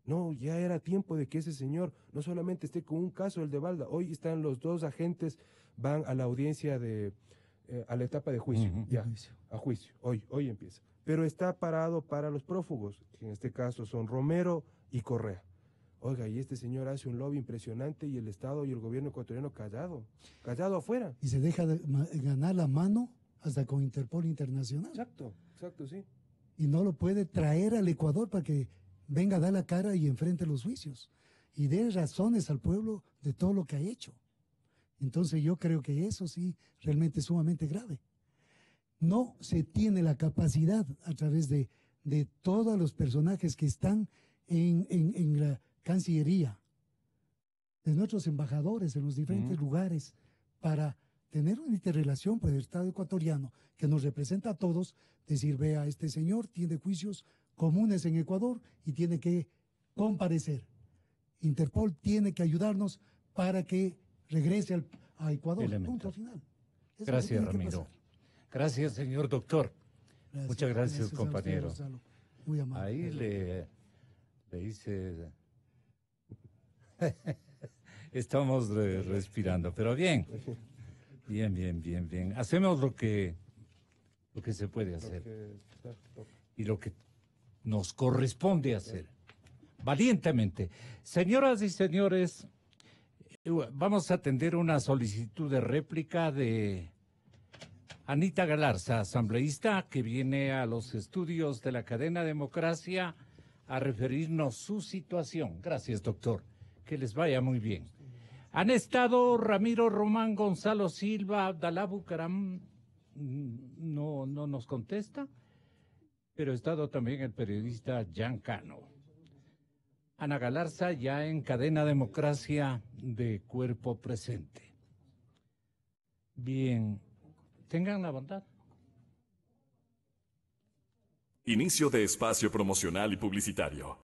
No, ya era tiempo de que ese señor no solamente esté con un caso, el de Balda. Hoy están los dos agentes, van a la audiencia a la etapa de juicio, a juicio. Hoy empieza. Pero está parado para los prófugos, que en este caso son Romero y Correa. Oiga, y este señor hace un lobby impresionante y el Estado y el gobierno ecuatoriano callado afuera. Y se deja ganar la mano hasta con Interpol Internacional. Exacto, sí. Y no lo puede traer al Ecuador para que venga a dar la cara y enfrente los juicios. Y dé razones al pueblo de todo lo que ha hecho. Entonces yo creo que eso sí realmente es sumamente grave. No se tiene la capacidad a través de todos los personajes que están en la Cancillería, de nuestros embajadores en los diferentes lugares, para tener una interrelación con el Estado ecuatoriano que nos representa a todos, decir, vea, este señor tiene juicios comunes en Ecuador y tiene que comparecer. Interpol tiene que ayudarnos para que regrese a Ecuador. Elemental. Punto final. Gracias, Ramiro. Gracias, señor doctor. Muchas gracias, compañero. Usted, muy amable. Ahí le hice... Estamos respirando, pero bien. Bien. Hacemos lo que se puede hacer y lo que nos corresponde hacer, valientemente. Señoras y señores, vamos a atender una solicitud de réplica de Anita Galarza, asambleísta, que viene a los estudios de la cadena Democracia a referirnos su situación. Gracias, doctor. Que les vaya muy bien. Han estado Ramiro Román, Gonzalo Silva, Abdalá Bucaram, no nos contesta, pero ha estado también el periodista Jan Cano. Ana Galarza ya en cadena Democracia de cuerpo presente. Bien, tengan la bondad. Inicio de espacio promocional y publicitario.